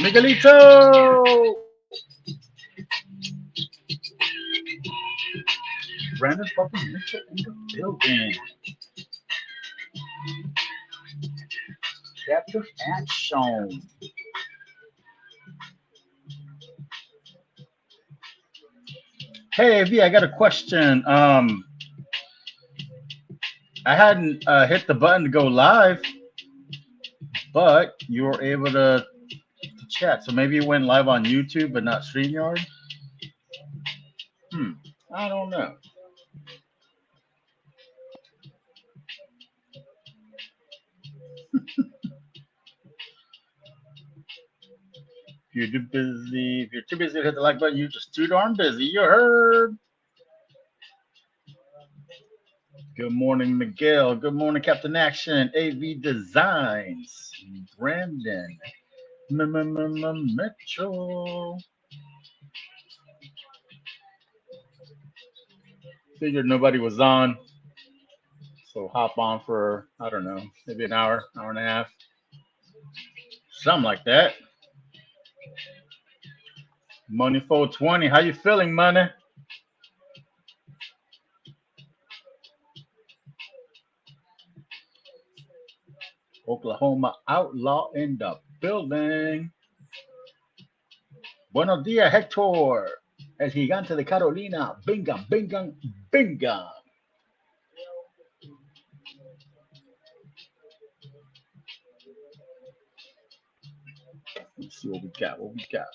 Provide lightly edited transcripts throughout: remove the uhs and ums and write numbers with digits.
Miguelito! Brandon fucking Mitchell in the building. Capture action. Hey, V, I got a question. I hadn't hit the button to go live, but you were able to chat. So maybe you went live on YouTube, but not StreamYard. I don't know. If you're too busy to hit the like button, you're just too darn busy. You heard. Good morning, Miguel. Good morning, Captain Action. AV Designs. Brandon. Mitchell. Figured nobody was on. So hop on for, I don't know, maybe an hour, hour and a half. Something like that. Money 420. How you feeling, money? Oklahoma Outlaw in the building. Buenos dias, Hector. El gigante de Carolina. Bingham, Bingham, Bingham. Let's see what we got. What we got.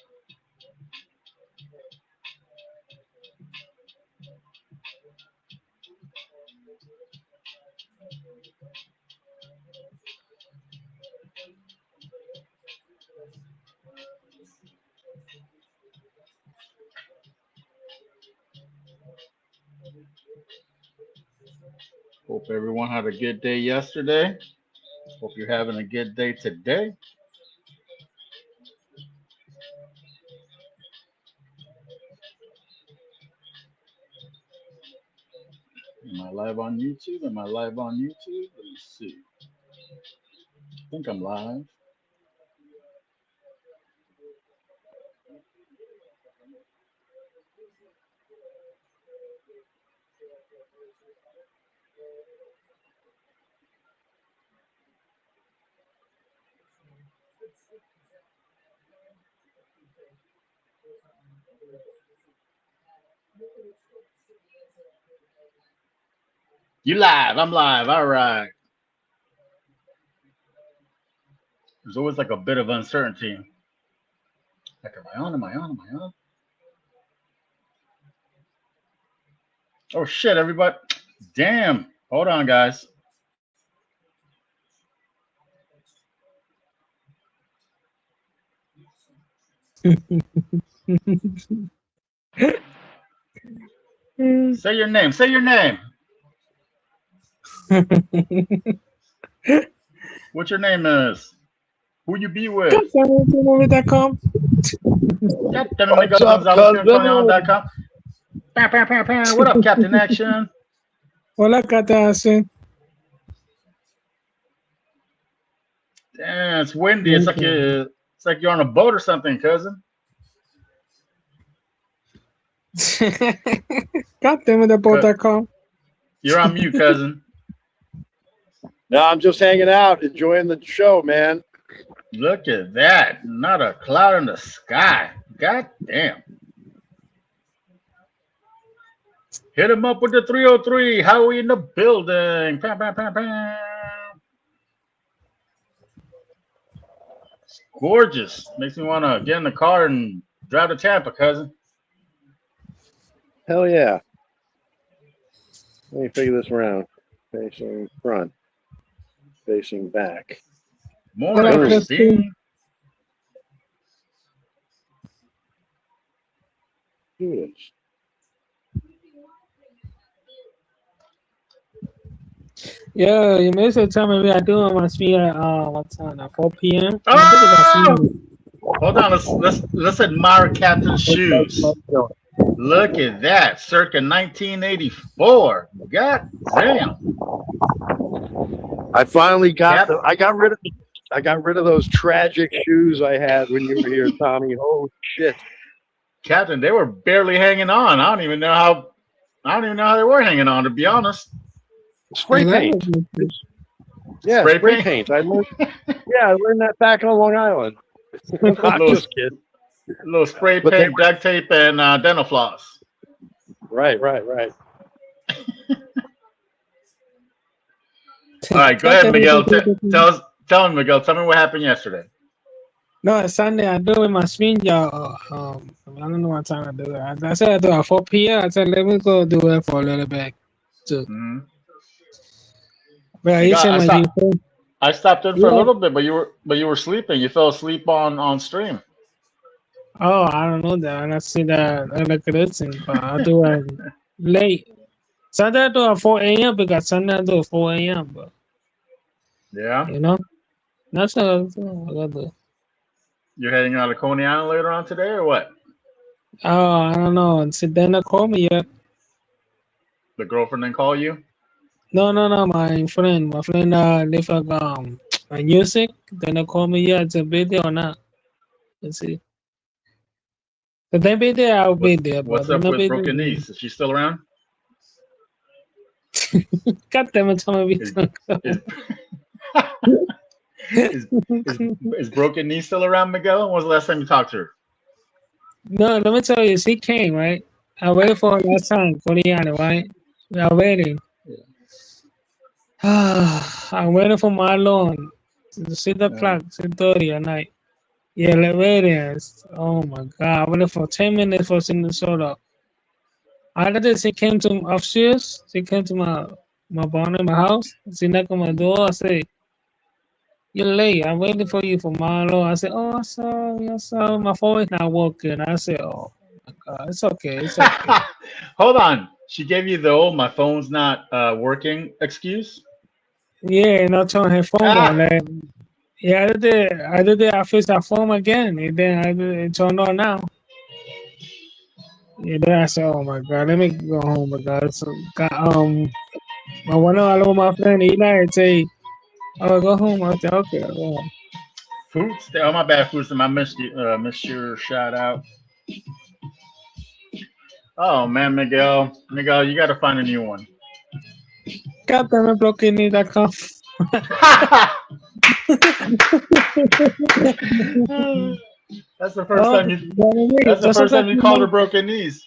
Hope everyone had a good day yesterday. Hope you're having a good day today. Am I live on YouTube? Am I live on YouTube? Let me see. I think I'm live. You live. I'm live. All right. There's always like a bit of uncertainty. Like, am I on? Am I on? Am I on? Oh, shit, everybody. Damn. Hold on, guys. Say your name. Say your name. What your name is? Who you be with? Goddammit.com. God damn it, Miguel. What's up, cousin? .com. What up, Captain Action? Hola, Captain. Damn, it's windy. It's like you're on a boat or something, cousin. Goddammit.com. You're on mute, cousin. No, I'm just hanging out, enjoying the show, man. Look at that. Not a cloud in the sky. God damn. Hit him up with the 303. Howie in the building. Pam, pam, pam, pam. Gorgeous. Makes me want to get in the car and drive to Tampa, cousin. Hell yeah. Let me figure this around. Facing front. Facing back. Morning, Hola, Christine. Do this. Yeah, you may say tell me we are doing must be at what time? At 4 p.m. Oh! Hold on. Let's admire Captain's shoes. Look at that. Circa 1984. God damn. I finally got Cap- I got rid of those tragic shoes I had when you were here, Tommy. Holy shit. Captain, they were barely hanging on. I don't even know how they were hanging on, to be honest. Spray paint. Yeah, spray paint. I learned that back on Long Island. I'm just kidding. A little spray But paint, duct tape, and dental floss. Right. All right, go ahead, Miguel. Tell me, Miguel. Tell me what happened yesterday. No, it's Sunday. I do it with my screen, y'all. I don't know what time I do it. I said I do it at 4 p.m. I said let me go do it for a little bit too. Mm-hmm. But I stopped in for a little bit, but you were sleeping. You fell asleep on stream. Oh, I don't know that. I see that. I look at it, but I do it late. Sunday I do it at 4 a.m. because Sunday I do it 4 a.m. But Yeah. you know, that's what I gotta do. You're heading out of Coney Island later on today, or what? Oh, I don't know. And so then they call me yet. The girlfriend didn't call you? No. My friend live a music. Then they call me yet. It's a video or not. Let's see. If they be there, I'll be there. What's but up they're with not Broken there. Knees? Is she still around? God damn it, Tommy. Is Broken Knee still around, Miguel? When was the last time you talked to her? No, let me tell you, she came, right? I waited for her last time, Korean, right? We are waiting. I'm waiting for my loan. 6 o'clock, 6:30 at night. Yeah, like waiting. Oh my god, I waited for 10 minutes for she to show up. After this, she came to upstairs. She came to my barn in my house. She knocked on my door. I said, "You're late. I'm waiting for you for Marlo." I said, "Oh, I'm sorry. My phone is not working." I said, "Oh my God, it's okay. It's okay." Hold on. She gave you the old "my phone's not working" excuse? Yeah, and I turned her phone on. Like, yeah, I did it. I fixed her phone again, and then I did it turned on now. Yeah, then I said, "Oh my God, let me go home." Because I went out with my friend Eli and say, "Oh, go home." I said, "Okay, I'll go home." Foods? Oh, my bad, Foods. I missed your shout out. Oh man, Miguel, you got to find a new one. God damn it, BrokenKnee.com. That's the first time you. That's the first time you called her Broken Knees.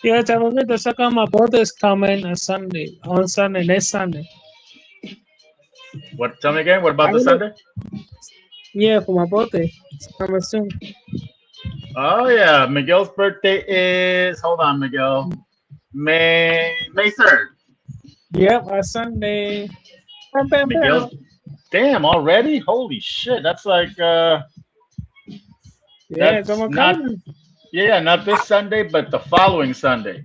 Yeah, tell me the second my birthday is coming on Sunday. Next Sunday. What? Tell me again. What about the Sunday? Yeah, for my birthday. It's coming soon. Oh yeah, Miguel's birthday is. Hold on, Miguel. May 3rd. Yep, on Sunday. Miguel's. Damn, already? Holy shit! That's like. Yeah, that's not. Yeah, not this Sunday, but the following Sunday.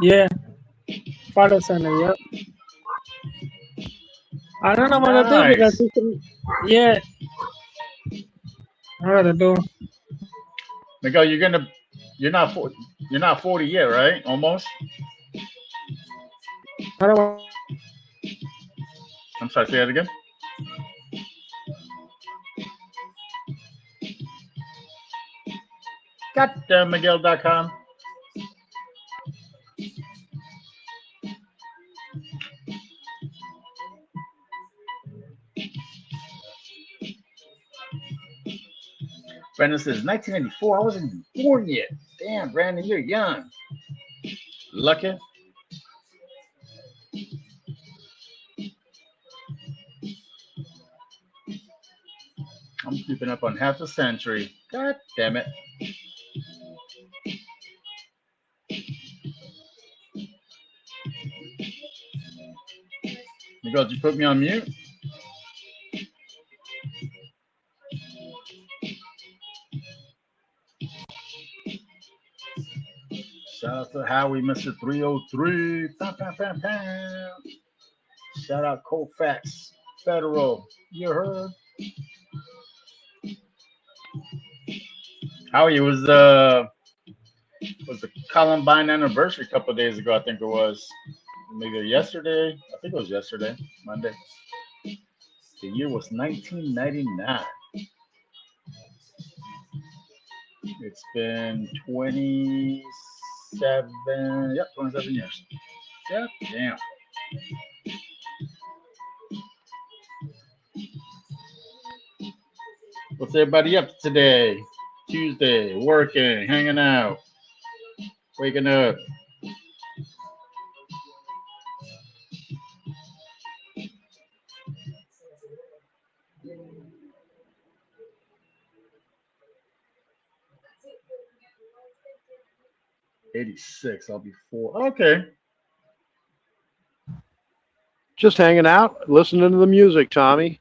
Yeah, following Sunday. Yep. I don't know what to do because yeah, I gotta do. Miguel, you're not 40 yet, right? Almost. I don't. I'm sorry. Say that again. GotDamnMiguel.com. Brandon says 1994. I wasn't even born yet. Damn, Brandon, you're young. Lucky. I'm keeping up on half a century. God damn it. Miguel, did you put me on mute? Shout out to Howie, Mr. 303. Pam, pam, pam, pam. Shout out Colfax Federal. You heard? Howie, was the Columbine anniversary a couple of days ago, I think it was. Maybe yesterday. I think it was yesterday, Monday. The year was 1999. It's been 27 years. Yep, damn. What's everybody up to today? Tuesday, working, hanging out, waking up. '86. I'll be 4. Okay. Just hanging out, listening to the music, Tommy.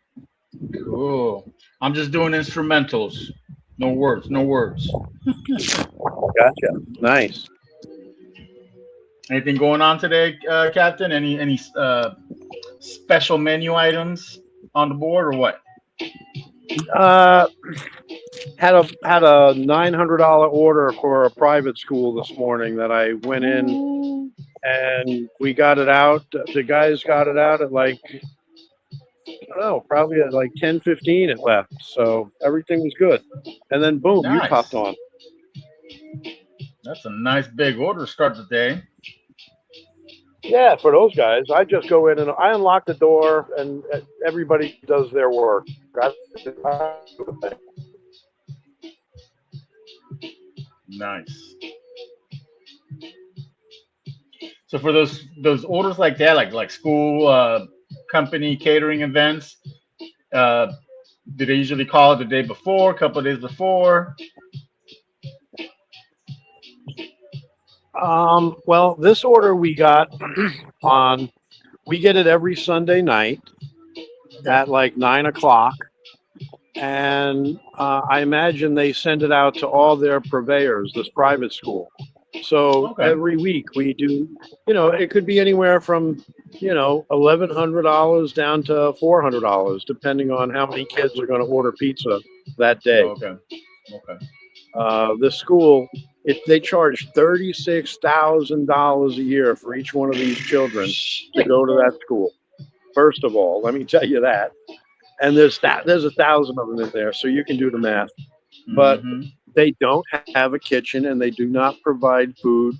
Cool. I'm just doing instrumentals. No words. No words. Gotcha. Nice. Anything going on today, Captain? Any special menu items on the board or what? Had a $900 order for a private school this morning that I went in and we got it out. The guys got it out at like, I don't know, probably at like 10:15 it left. So everything was good. And then boom, Nice. you popped on. That's a nice big order to start the day. Yeah, for those guys, I just go in and I unlock the door and everybody does their work. Nice. So for those orders like that, like school, company catering events, do they usually call it the day before, a couple of days before? Well, this order we got we get it every Sunday night at like 9:00. And I imagine they send it out to all their purveyors, this private school. So every week we do, it could be anywhere from, $1,100 down to $400, depending on how many kids are going to order pizza that day. Okay. The school, they charge $36,000 a year for each one of these children to go to that school. First of all, let me tell you that. And there's 1,000 of them in there, so you can do the math. But they don't have a kitchen and they do not provide food.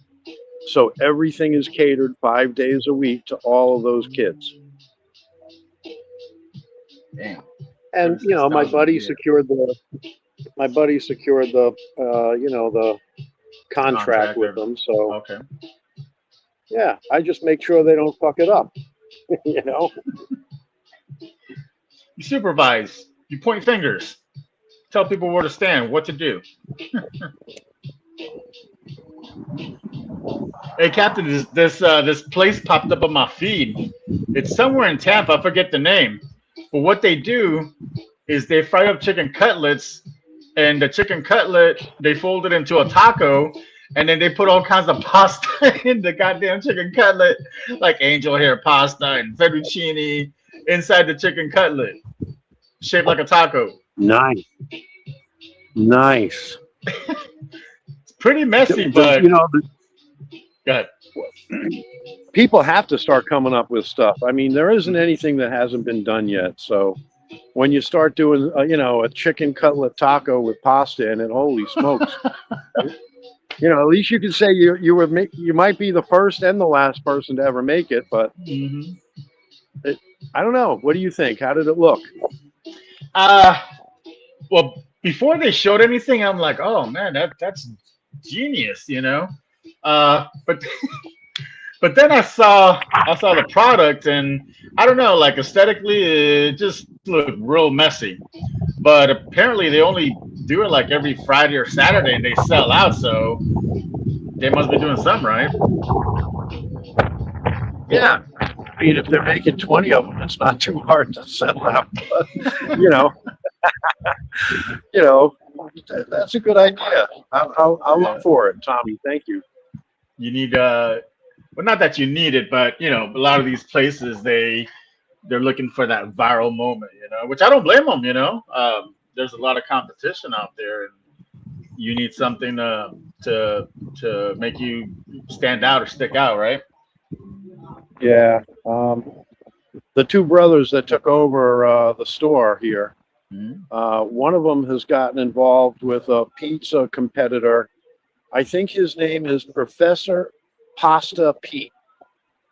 So everything is catered 5 days a week to all of those kids. Damn. And my buddy secured the the contract with them. So yeah, I just make sure they don't fuck it up. You supervise. You point fingers. Tell people where to stand, what to do. Hey, Captain, this place popped up on my feed. It's somewhere in Tampa. I forget the name. But what they do is they fry up chicken cutlets, and the chicken cutlet, they fold it into a taco, and then they put all kinds of pasta in the goddamn chicken cutlet, like angel hair pasta and fettuccine inside the chicken cutlet, shaped like a taco. Nice. It's pretty messy, but go ahead. People have to start coming up with stuff. I mean, there isn't anything that hasn't been done yet. So when you start doing, a chicken cutlet taco with pasta in it, holy smokes! At least you can say you might be the first and the last person to ever make it. But I don't know. What do you think? How did it look? Well, before they showed anything, I'm like, oh man, that's genius, you know. But but then I saw the product, and I don't know, like aesthetically, it just looked real messy. But apparently, they only do it like every Friday or Saturday, and they sell out. So they must be doing something right. Yeah. I mean, if they're making 20 of them, it's not too hard to sell out. But, you know, you know, that's a good idea. I'll Yeah. look for it, Tommy. Thank you. You need well, not that you need it, but you know, a lot of these places they're looking for that viral moment, you know, which I don't blame them. You know, there's a lot of competition out there, and you need something to to make you stand out or stick out, right? Yeah. The two brothers that took over the store here, Mhm. one of them has gotten involved with a pizza competitor. I think his name is Professor Pasta Pete.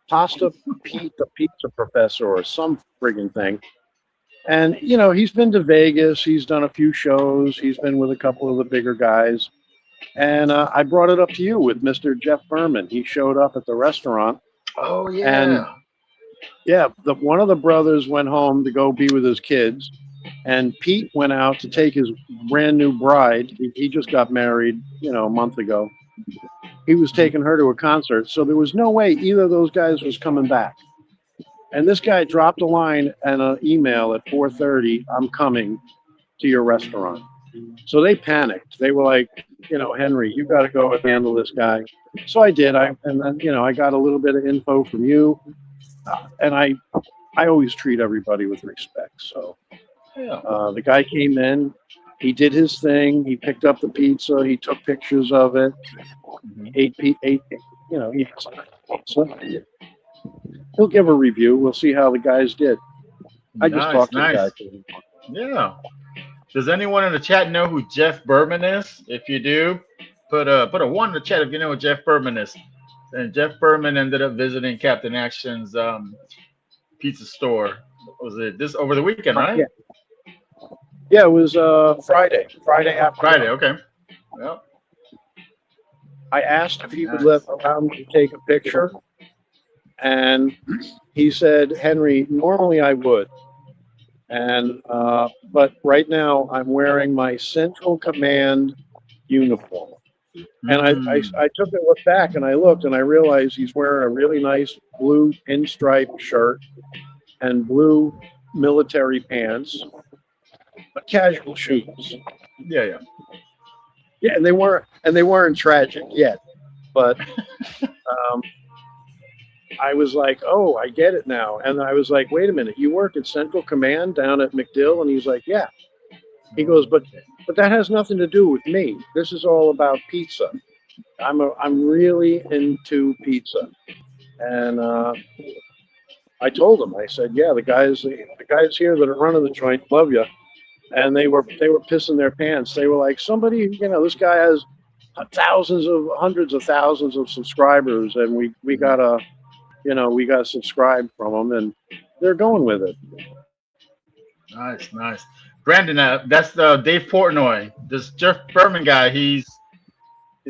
Pasta Pete, the pizza professor, or some friggin' thing. And, you know, he's been to Vegas. He's done a few shows. He's been with a couple of the bigger guys. And I brought it up to you with Mr. Jeff Berman. He showed up at the restaurant. Oh And yeah. yeah, one of the brothers went home to go be with his kids. And Pete went out to take his brand new bride. He just got married, you know, a month ago. He was taking her to a concert. So there was no way either of those guys was coming back. And this guy dropped a line and an email at 4:30. I'm coming to your restaurant. So they panicked. They were like, you know, Henry, you got to go and handle this guy. So I did. And then, you know, I got a little bit of info from you, and I always treat everybody with respect. So Yeah. the guy came in. He did his thing. He picked up the pizza. He took pictures of it. Mhm. Ate. You know, he ate some pizza. He'll give a review. We'll see how the guys did. I just Nice, talked to the guy. nice. Yeah. Does anyone in the chat know who Jeff Berman is? If you do, put a one in the chat if you know who Jeff Berman is. And Jeff Berman ended up visiting Captain Action's pizza store. Was it this over the weekend, right? Yeah, yeah. It was Friday Friday. afternoon. Okay. Well, I asked if he would nice. allow me to take a picture, and he said, Henry, normally I would, and but right now I'm wearing my Central Command uniform. And Mm. I took a look back and I looked and I realized he's wearing a really nice blue pinstripe shirt and blue military pants, but casual shoes. Yeah, yeah. Yeah, and they weren't tragic yet, but um, I was like, oh, I get it now. And I was like, wait a minute, you work at Central Command down at MacDill? And he's like, yeah. He goes, but that has nothing to do with me. This is all about pizza. I'm really into pizza. And I told him, I said, yeah, the guys here that are running the joint love you. And they were pissing their pants. They were like, somebody, you know, this guy has hundreds of thousands of subscribers, and we gotta, you know, we got subscribed from them, and they're going with it. Nice, nice. Brandon, that's Dave Portnoy. This Jeff Berman guy, he's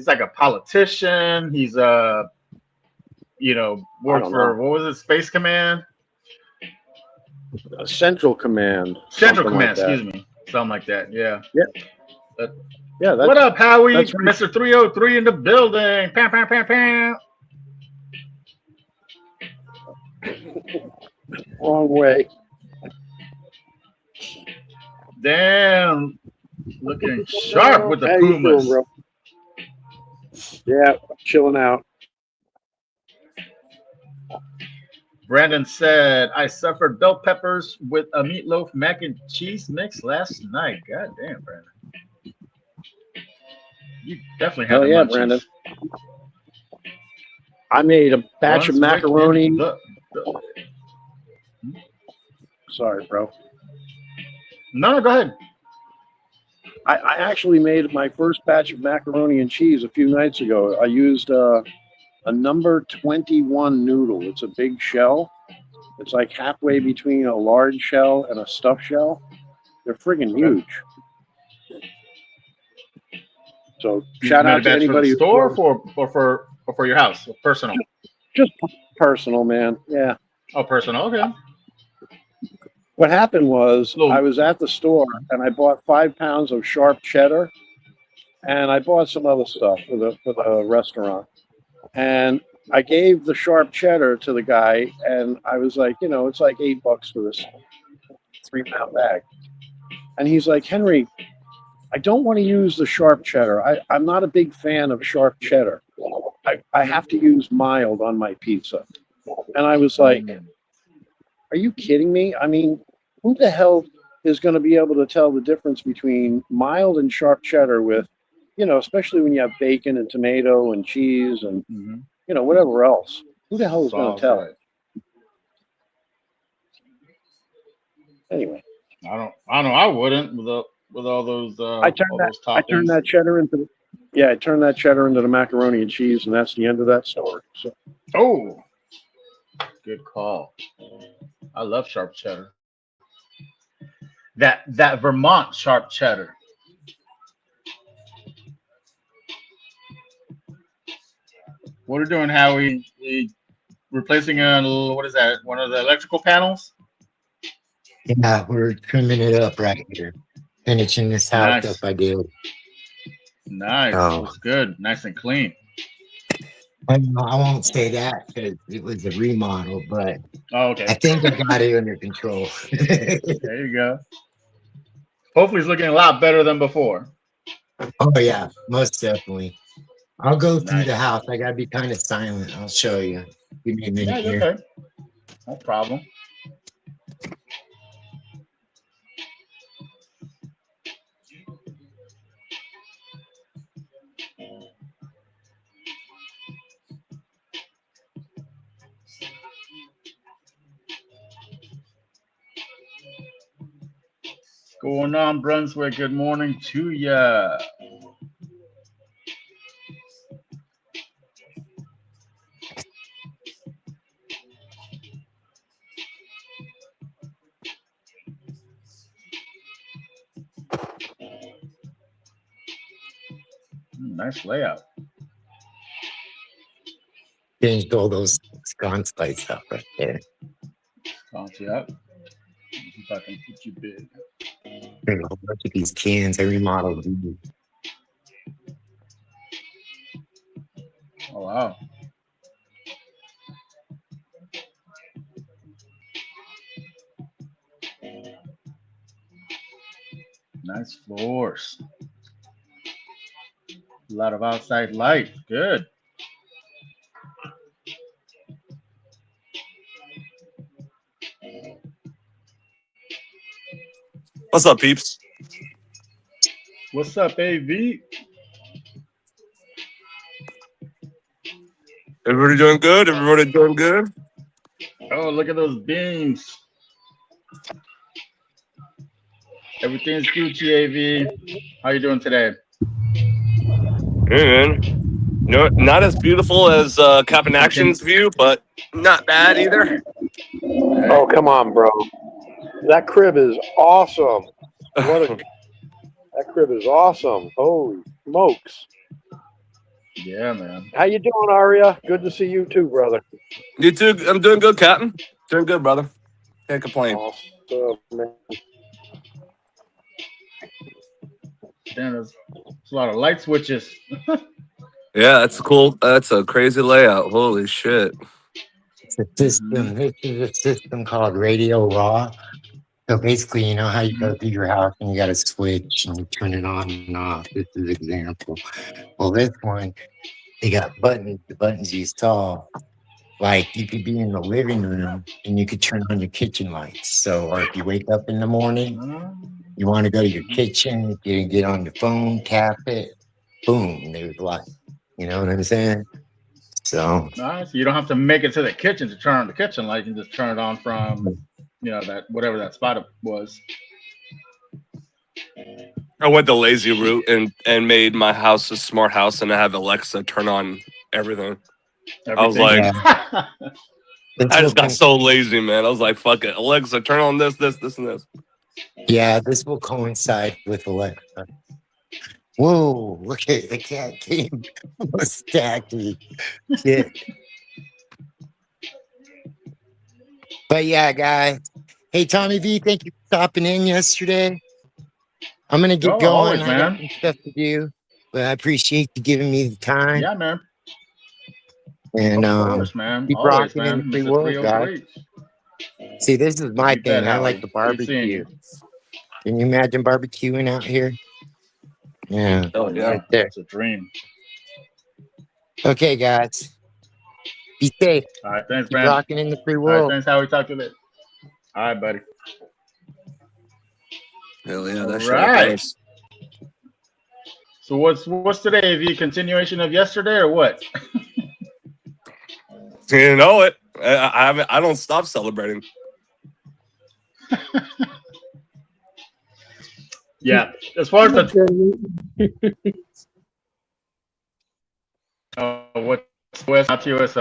like a politician. He's you know, I worked don't for know. what was it, Space Command? Central Command, Central something like Command, that. excuse me. Something like that, yeah. Yeah, Uh, yeah, what up, Howie? that's right. Mr. 303 in the building. Pam, pam, pam, pam. Wrong way. Damn, looking sharp with the How you doing, Pumas. bro? Yeah, chilling out. Brandon said, I suffered bell peppers with a meatloaf mac and cheese mix last night. God damn, Brandon. You definitely had Hell the yeah, munchies. Brandon. I made a batch of Brunswick in macaroni. the- Sorry, bro. No, go ahead. I actually made my first batch of macaroni and cheese a few nights ago. I used a number 21 noodle. It's a big shell. It's like halfway between a large shell and a stuffed shell. They're friggin' Okay. huge. So You shout made out a to batch for the anybody who store or for your house, personal. just personal, man. Yeah. Oh, personal. Okay. What happened was I Little. was at the store and I bought 5 pounds of sharp cheddar and I bought some other stuff for the restaurant. And I gave the sharp cheddar to the guy and I was like, it's like $8 for this 3-pound bag. And he's like, Henry, I don't want to use the sharp cheddar. I'm not a big fan of sharp cheddar. I have to use mild on my pizza. And I was like, are you kidding me? I mean, who the hell is going to be able to tell the difference between mild and sharp cheddar with, especially when you have bacon and tomato and cheese and, whatever else? Who the hell is going to tell? Right. Anyway. I don't know. I wouldn't with all those I turned toppings. that cheddar into the macaroni and cheese, and that's the end of that story. So. Oh, good call. I love sharp cheddar. That Vermont sharp cheddar. What are we doing, Howie? We replacing what is that? One of the electrical panels? Yeah, we're trimming it up right here. Finishing this house up, I did. Nice. Oh. Looks good. Nice and clean. I won't say that because it was a remodel, but okay. I think I got it under control. There you go. Hopefully it's looking a lot better than before. Oh, yeah, most definitely. I'll go through the house. I got to be kind of silent. I'll show you. Give me a minute here. Okay. No problem. What's going on, Brunswick? Good morning to ya. Nice layout. Changed all those sconce lights up right there. Sconce you up. If I can put you big. Look at these cans. I remodeled these. Oh, wow. Nice floors. A lot of outside light. Good. What's up, peeps? What's up, AV? Everybody doing good? Everybody doing good? Oh, look at those beams. Everything's Gucci, AV. How you doing today? Yeah, man. No, not as beautiful as Captain Action's view, but not bad either. Oh, come on, bro. That crib is awesome. That crib is awesome. Holy smokes. Yeah, man. How you doing, Aria? Good to see you too, brother. You too. I'm doing good, Captain. Doing good, brother. Can't complain. Awesome, man. Damn, there's a lot of light switches. Yeah, that's cool. That's a crazy layout. Holy shit. It's a system. This is a system called Radio Raw. So basically, you know how you go through your house and you got a switch and you turn it on and off. This is an example. Well, this one, they got buttons. The buttons you saw, like you could be in the living room and you could turn on your kitchen lights. So, or if you wake up in the morning, you want to go to your kitchen, you get on your phone, tap it, boom, there's light. You know what I'm saying? So Nice. You don't have to make it to the kitchen to turn on the kitchen light. You can just turn it on from, that whatever that spot was. I went the lazy route and made my house a smart house, and I have Alexa turn on everything. I was like, I just got so lazy, man. I was like, fuck it. Alexa, turn on this, and this. Yeah, this will coincide with Alexa. Whoa, look at the cat came almost attacked me. Shit. But yeah, guys. Hey, Tommy V, thank you for stopping in yesterday. I'm going to get Oh, going. always, I got man. some stuff to do, but I appreciate you giving me the time. Yeah, man. And Of course, man. keep Always, rocking in man. the free Mr. world, guys. 303. See, this is my You bet, thing. I like Howie. the Good seeing barbecue. you. Can you imagine barbecuing out here? Yeah, Oh yeah. right there. It's a dream. Okay, guys. Be safe. All right, thanks, Keep man. rocking in the free All right, world. thanks, Howie. Talk to you later. All right, buddy. Hell yeah, All that shit right. nice. So what's today? The continuation of yesterday or what? You know it. I don't stop celebrating. Yeah. As far as the what's not to us,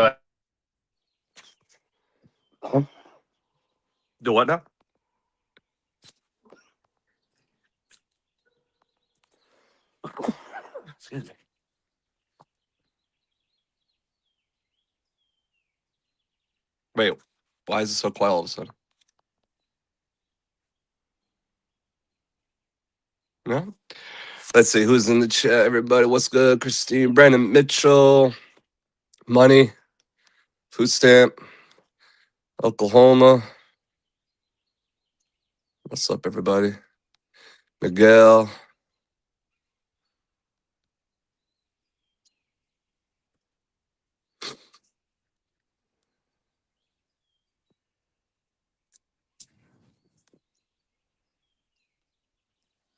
Do what now? Excuse me. Wait, why is it so quiet all of a sudden? No? Let's see who's in the chat. Everybody, what's good? Christine, Brandon Mitchell, Money, Food Stamp, Oklahoma. What's up, everybody? Miguel.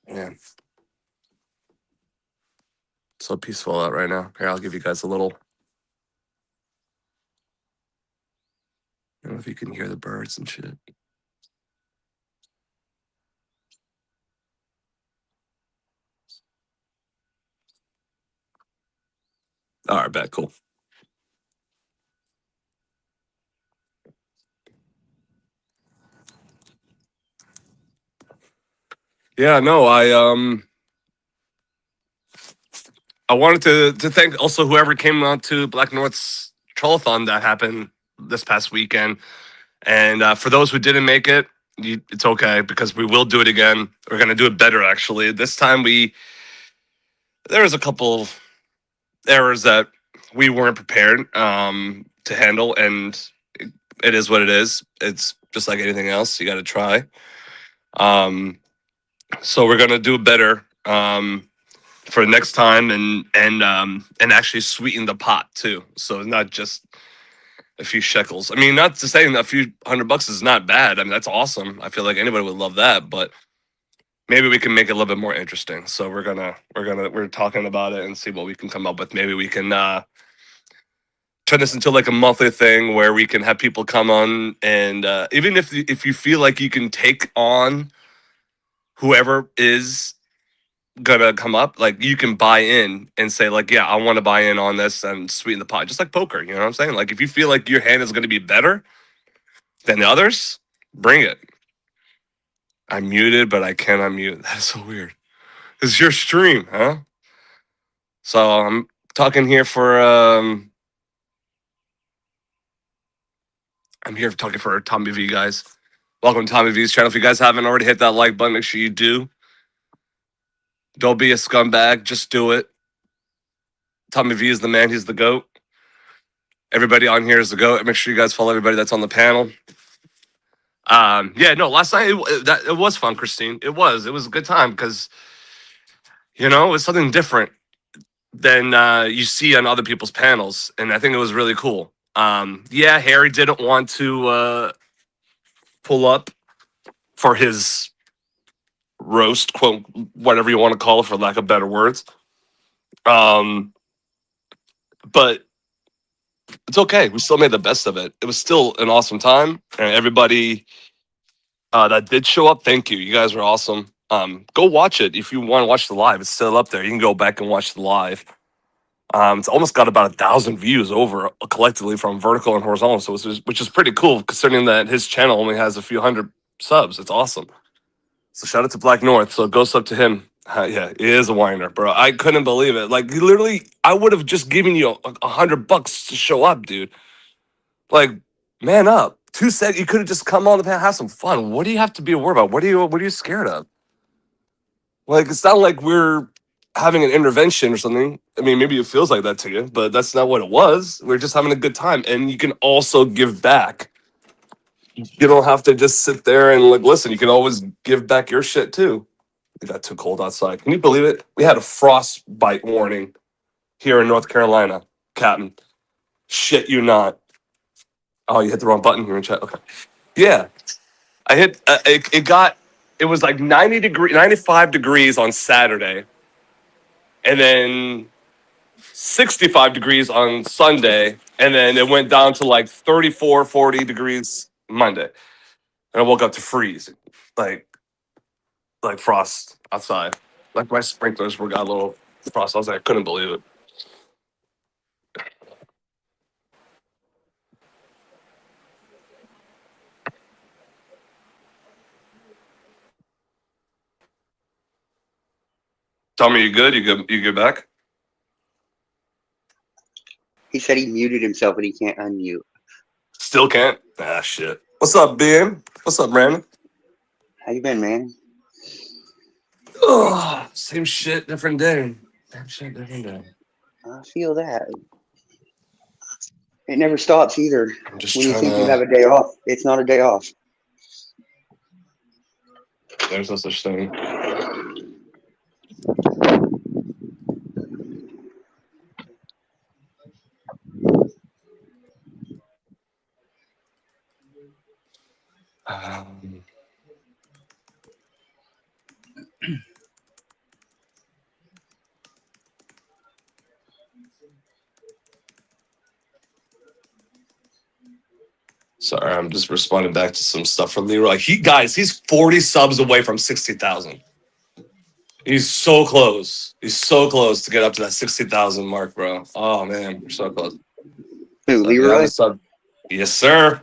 Man, so peaceful out right now. Here, I'll give you guys a little. I don't know if you can hear the birds and shit. All right, bet, cool. Yeah, no, I wanted to thank also whoever came out to Black North's Trollathon that happened this past weekend. And for those who didn't make it, it's okay because we will do it again. We're gonna do it better actually. This time there was a couple errors that we weren't prepared to handle, and it is what it is. It's just like anything else. You got to try. So we're gonna do better for next time, and actually sweeten the pot too. So it's not just a few shekels. I mean, not to say a few $100 is not bad. I mean, that's awesome. I feel like anybody would love that, but maybe we can make it a little bit more interesting. So we're talking about it and see what we can come up with. Maybe we can turn this into like a monthly thing where we can have people come on, and even if you feel like you can take on whoever is gonna come up, like you can buy in and say like, yeah, I want to buy in on this and sweeten the pot, just like poker. You know what I'm saying? Like if you feel like your hand is gonna be better than the others, bring it. I'm muted, but I can't unmute. That's so weird. It's your stream, huh? So I'm talking here for I'm here talking for Tommy V, guys. Welcome to Tommy V's channel. If you guys haven't already hit that like button, make sure you do. Don't be a scumbag. Just do it. Tommy V is the man. He's the GOAT. Everybody on here is the GOAT. Make sure you guys follow everybody that's on the panel. Yeah, no, last night it was fun, Christine. It was a good time because it was something different than you see on other people's panels, and I think it was really cool. Yeah, Harry didn't want to pull up for his roast, quote, whatever you want to call it, for lack of better words. But it's okay. We still made the best of it. It was still an awesome time, and everybody that did show up, thank you. You guys were awesome. Go watch it if you want to watch the live. It's still up there. You can go back and watch the live. It's almost got about 1,000 views over collectively from vertical and horizontal, so which is pretty cool considering that his channel only has a few hundred subs. It's awesome. So shout out to Black North. So go sub to him. Yeah, it is a whiner, bro. I couldn't believe it. Like literally, I would have just given you $100 to show up, dude. Like, man up. 2 seconds, you could have just come on the panel, have some fun. What do you have to be worried about? What are you scared of? Like, it's not like we're having an intervention or something. I mean, maybe it feels like that to you, but that's not what it was. We're just having a good time, and you can also give back. You don't have to just sit there and like listen. You can always give back your shit too. It got too cold outside. Can you believe it? We had a frostbite warning here in North Carolina, Captain. Shit, you not. Oh, you hit the wrong button here in chat. Okay. Yeah, I hit. It was like 95 degrees on Saturday, and then 65 degrees on Sunday, and then it went down to like 34, 40 degrees Monday, and I woke up to freeze, like frost outside. Like my sprinklers were got a little frost. I was like, I couldn't believe it. Tommy, you good? You good back? He said he muted himself and he can't unmute. Still can't? Ah, shit. What's up, Ben? What's up, Brandon? How you been, man? Oh, same shit, different day. Same shit, different day. I feel that. It never stops either. I'm just When you trying think you to. have a day off, it's not a day off. There's no such thing. Sorry, I'm just responding back to some stuff from Leroy. He's 40 subs away from 60,000. He's so close. He's so close to get up to that 60,000 mark, bro. Oh man, we're so close. Who, So, yeah, Leroy? sub. Yes, sir.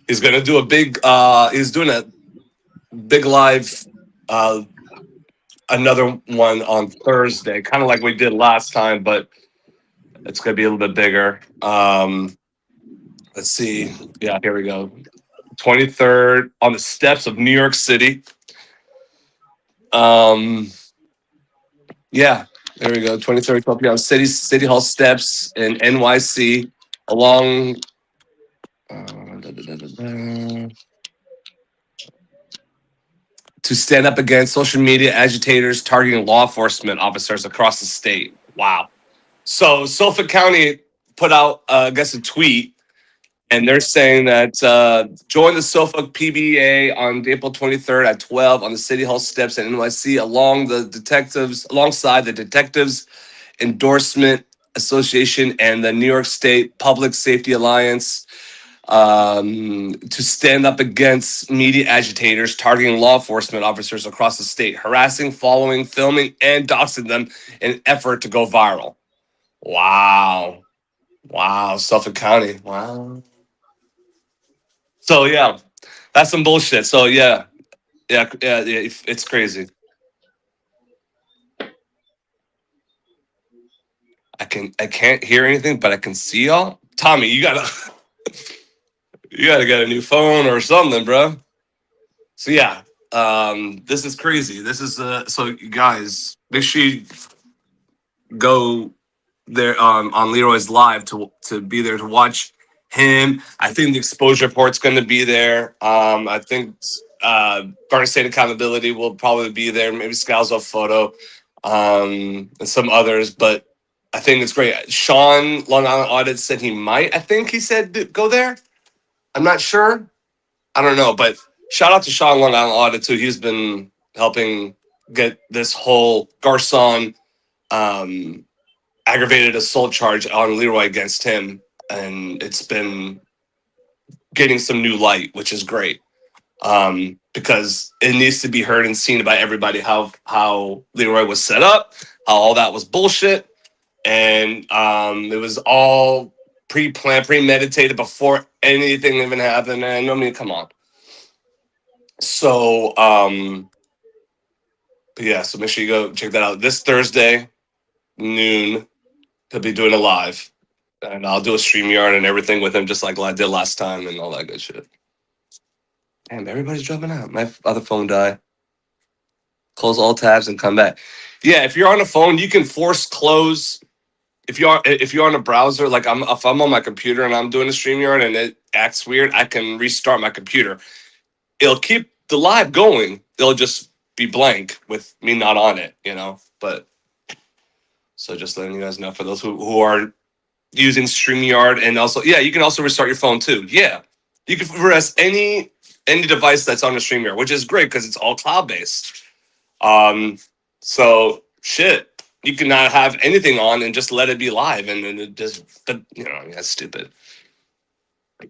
He's gonna do a big. He's doing a big live. Another one on Thursday, kind of like we did last time, but it's gonna be a little bit bigger. Let's see. Yeah, here we go. 23rd on the steps of New York City. Yeah, there we go. 23rd, 12 p.m. City Hall steps in NYC along. To stand up against social media agitators targeting law enforcement officers across the state. Wow. So Suffolk County put out, I guess, a tweet, and they're saying that join the Suffolk PBA on April 23rd at 12 on the City Hall steps at NYC alongside the Detectives Endorsement Association and the New York State Public Safety Alliance to stand up against media agitators targeting law enforcement officers across the state, harassing, following, filming, and doxing them in an effort to go viral. Wow. Suffolk County. Wow. So yeah, that's some bullshit. So yeah, it's crazy. I can't hear anything, but I can see y'all. Tommy, you gotta get a new phone or something, bro. So yeah, this is crazy. This is so you guys, make sure you go there on Leroy's live to be there to watch him. I think the exposure report's going to be there. I think Garden State Accountability will probably be there. Maybe Scalzo Photo, and some others. But I think it's great. Sean Long Island Audit said he might. I think he said go there. I'm not sure. I don't know, but shout out to Sean Long Island Audit too. He's been helping get this whole Garcon aggravated assault charge on Leroy against him, and it's been getting some new light, which is great, because it needs to be heard and seen by everybody how Leroy was set up, how all that was bullshit, and it was all pre-planned, premeditated before anything even happened. And I mean, come on. So But yeah, so make sure you go check that out. This Thursday, noon, he'll be doing a live. And I'll do a StreamYard and everything with him, just like I did last time and all that good shit. Damn, everybody's dropping out. My other phone died. Close all tabs and come back. Yeah, if you're on a phone, you can force close. If you're on a browser, like if I'm on my computer and I'm doing a StreamYard and it acts weird, I can restart my computer. It'll keep the live going. It'll just be blank with me not on it, you know. But so just letting you guys know for those who are using StreamYard, and also you can also restart your phone too. Yeah, you can press any device that's on the StreamYard, which is great because it's all cloud based. So shit. You cannot have anything on and just let it be live, and then it just, that's stupid.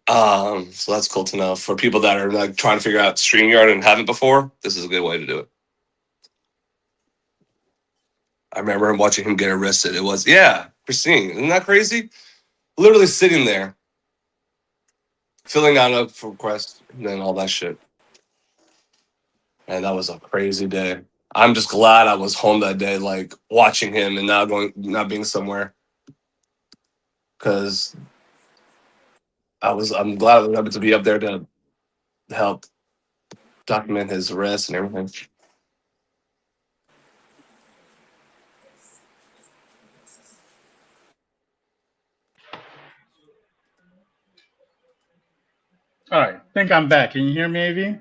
So that's cool to know for people that are like trying to figure out StreamYard and haven't before. This is a good way to do it. I remember him watching him get arrested. It was Christine, isn't that crazy? Literally sitting there, filling out a request, and then all that shit. And that was a crazy day. I'm just glad I was home that day, like watching him and not being somewhere. Because I'm glad I was able to be up there to help document his arrest and everything. All right, I think I'm back. Can you hear me, Avi?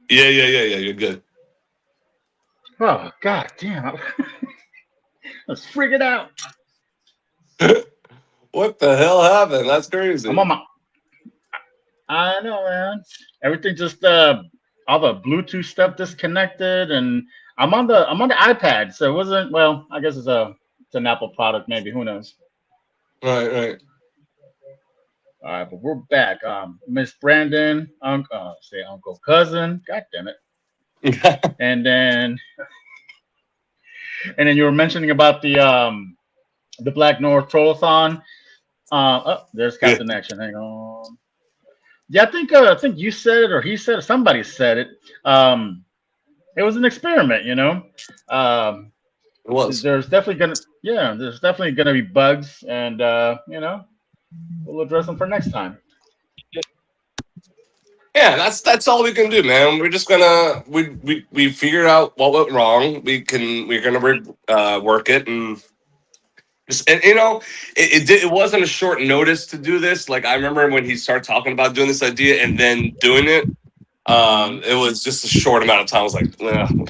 Yeah. You're good. Oh, god damn. Let's freak it out. What the hell happened? That's crazy. I'm on my. I know, man. Everything just all the Bluetooth stuff disconnected, and I'm on the iPad, so it wasn't. Well, I guess it's an Apple product, maybe. Who knows? Right. All right, but we're back. Miss Brandon, Uncle Cousin. God damn it. And then you were mentioning about the Black North Trollathon. There's Captain Action. Hang on. Yeah, I think you said it, or he said it, somebody said it. It was an experiment, you know. It was. There's definitely gonna be bugs, and we'll address them for next time. Yeah, that's all we can do, man. We're just gonna we figured out what went wrong. We're gonna work it, and it wasn't a short notice to do this. Like I remember when he started talking about doing this idea and then doing it. It was just a short amount of time. I was like,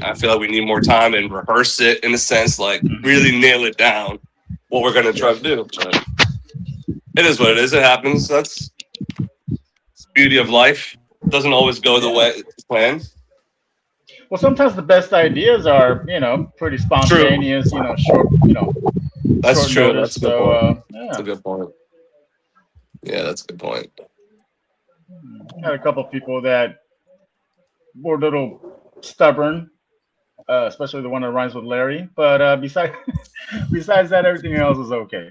I feel like we need more time and rehearse it in a sense, like really nail it down what we're gonna try to do. But it is what it is. It happens. That's the beauty of life. It doesn't always go the way it's planned. Well, sometimes the best ideas are, pretty spontaneous. True. Short. That's short true. Notice, That's a good point. That's a good point. Yeah, that's a good point. Had a couple of people that were a little stubborn, especially the one that rhymes with Larry. But besides that, everything else is okay.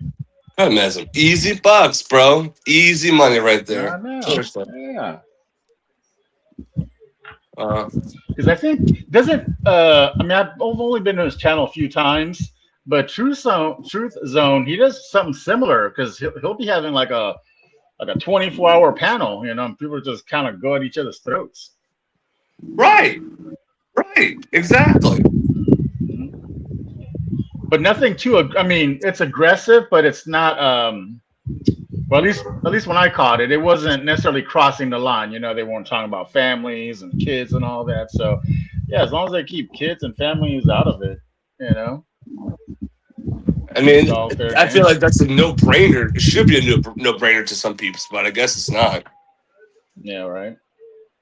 Good mess. Easy bucks, bro. Easy money right there. I know. Yeah. Because I think I've only been to his channel a few times, but Truth Zone, he does something similar because he'll be having like a 24-hour panel, and people just kind of go at each other's throats. Right, exactly. But nothing too. It's aggressive, but it's not. Well, at least when I caught it, it wasn't necessarily crossing the line. They weren't talking about families and kids and all that. So, yeah, as long as they keep kids and families out of it, I feel like that's a no-brainer. It should be a no-brainer to some people, but I guess it's not. Yeah, right.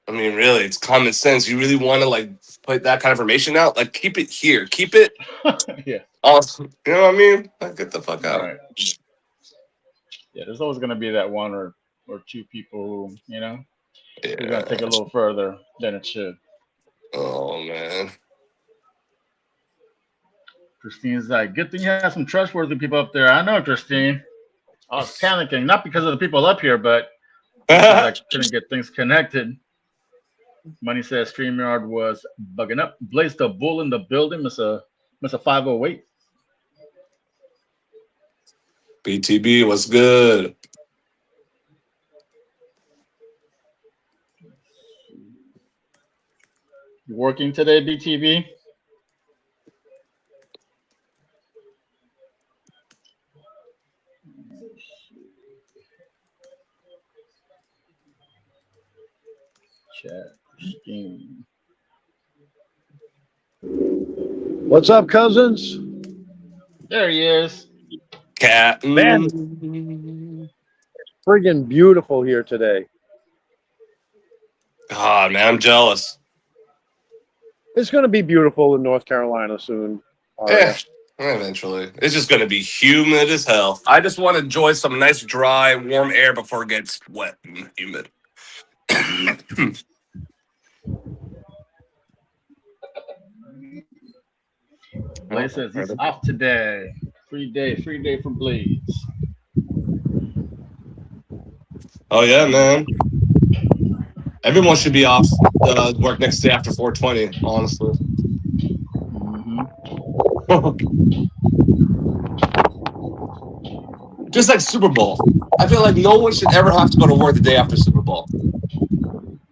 Really, it's common sense. You really want to put that kind of information out? Keep it here. Keep it. Yeah. Awesome. You know what I mean? Get the fuck out. Right. Yeah, there's always going to be that one or two people who, are going to take it a little further than it should. Oh, man. Christine's like, good thing you have some trustworthy people up there. I know, Christine. I was panicking, not because of the people up here, but because I couldn't get things connected. Money says StreamYard was bugging up. Blaze the bull in the building. Mr. 508. BTB was good. You working today, BTB? Chat. Scheme. What's up, cousins? There he is. Cat. Man, friggin' beautiful here today. God, man, I'm jealous. It's going to be beautiful in North Carolina soon. Yeah, eventually. It's just going to be humid as hell. I just want to enjoy some nice, dry, warm air before it gets wet and humid. Blaze says he's off today. Free day for Blaze. Oh, yeah, man. Everyone should be off work next day after 420, honestly. Just like Super Bowl. I feel like no one should ever have to go to work the day after Super Bowl.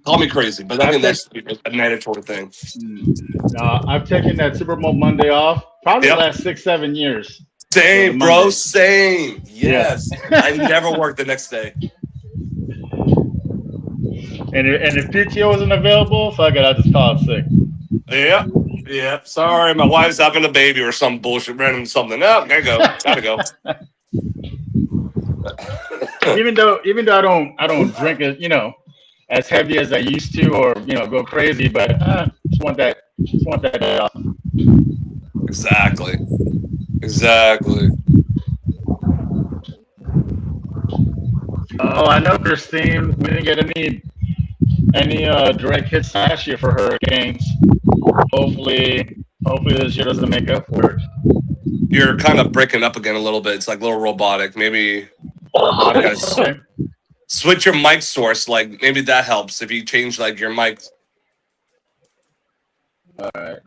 Call me crazy, but I think that's a mandatory thing. I've taken that Super Bowl Monday off probably the last 6-7 years. Same, bro. Same. Yes. Yeah. I never worked the next day. And if PTO wasn't available, fuck it, I just call it sick. Yeah. Yeah. Sorry, my wife's having a baby or some bullshit, random something. No, gotta go. even though I don't drink it, as heavy as I used to, or go crazy, but just want that day off. Exactly. Oh, I know, Christine. We didn't get any direct hits last year for hurricanes. Hopefully this year doesn't make up for it. You're kind of breaking up again a little bit. It's like a little robotic. Maybe switch your mic source. Like maybe that helps if you change like your mic. All right.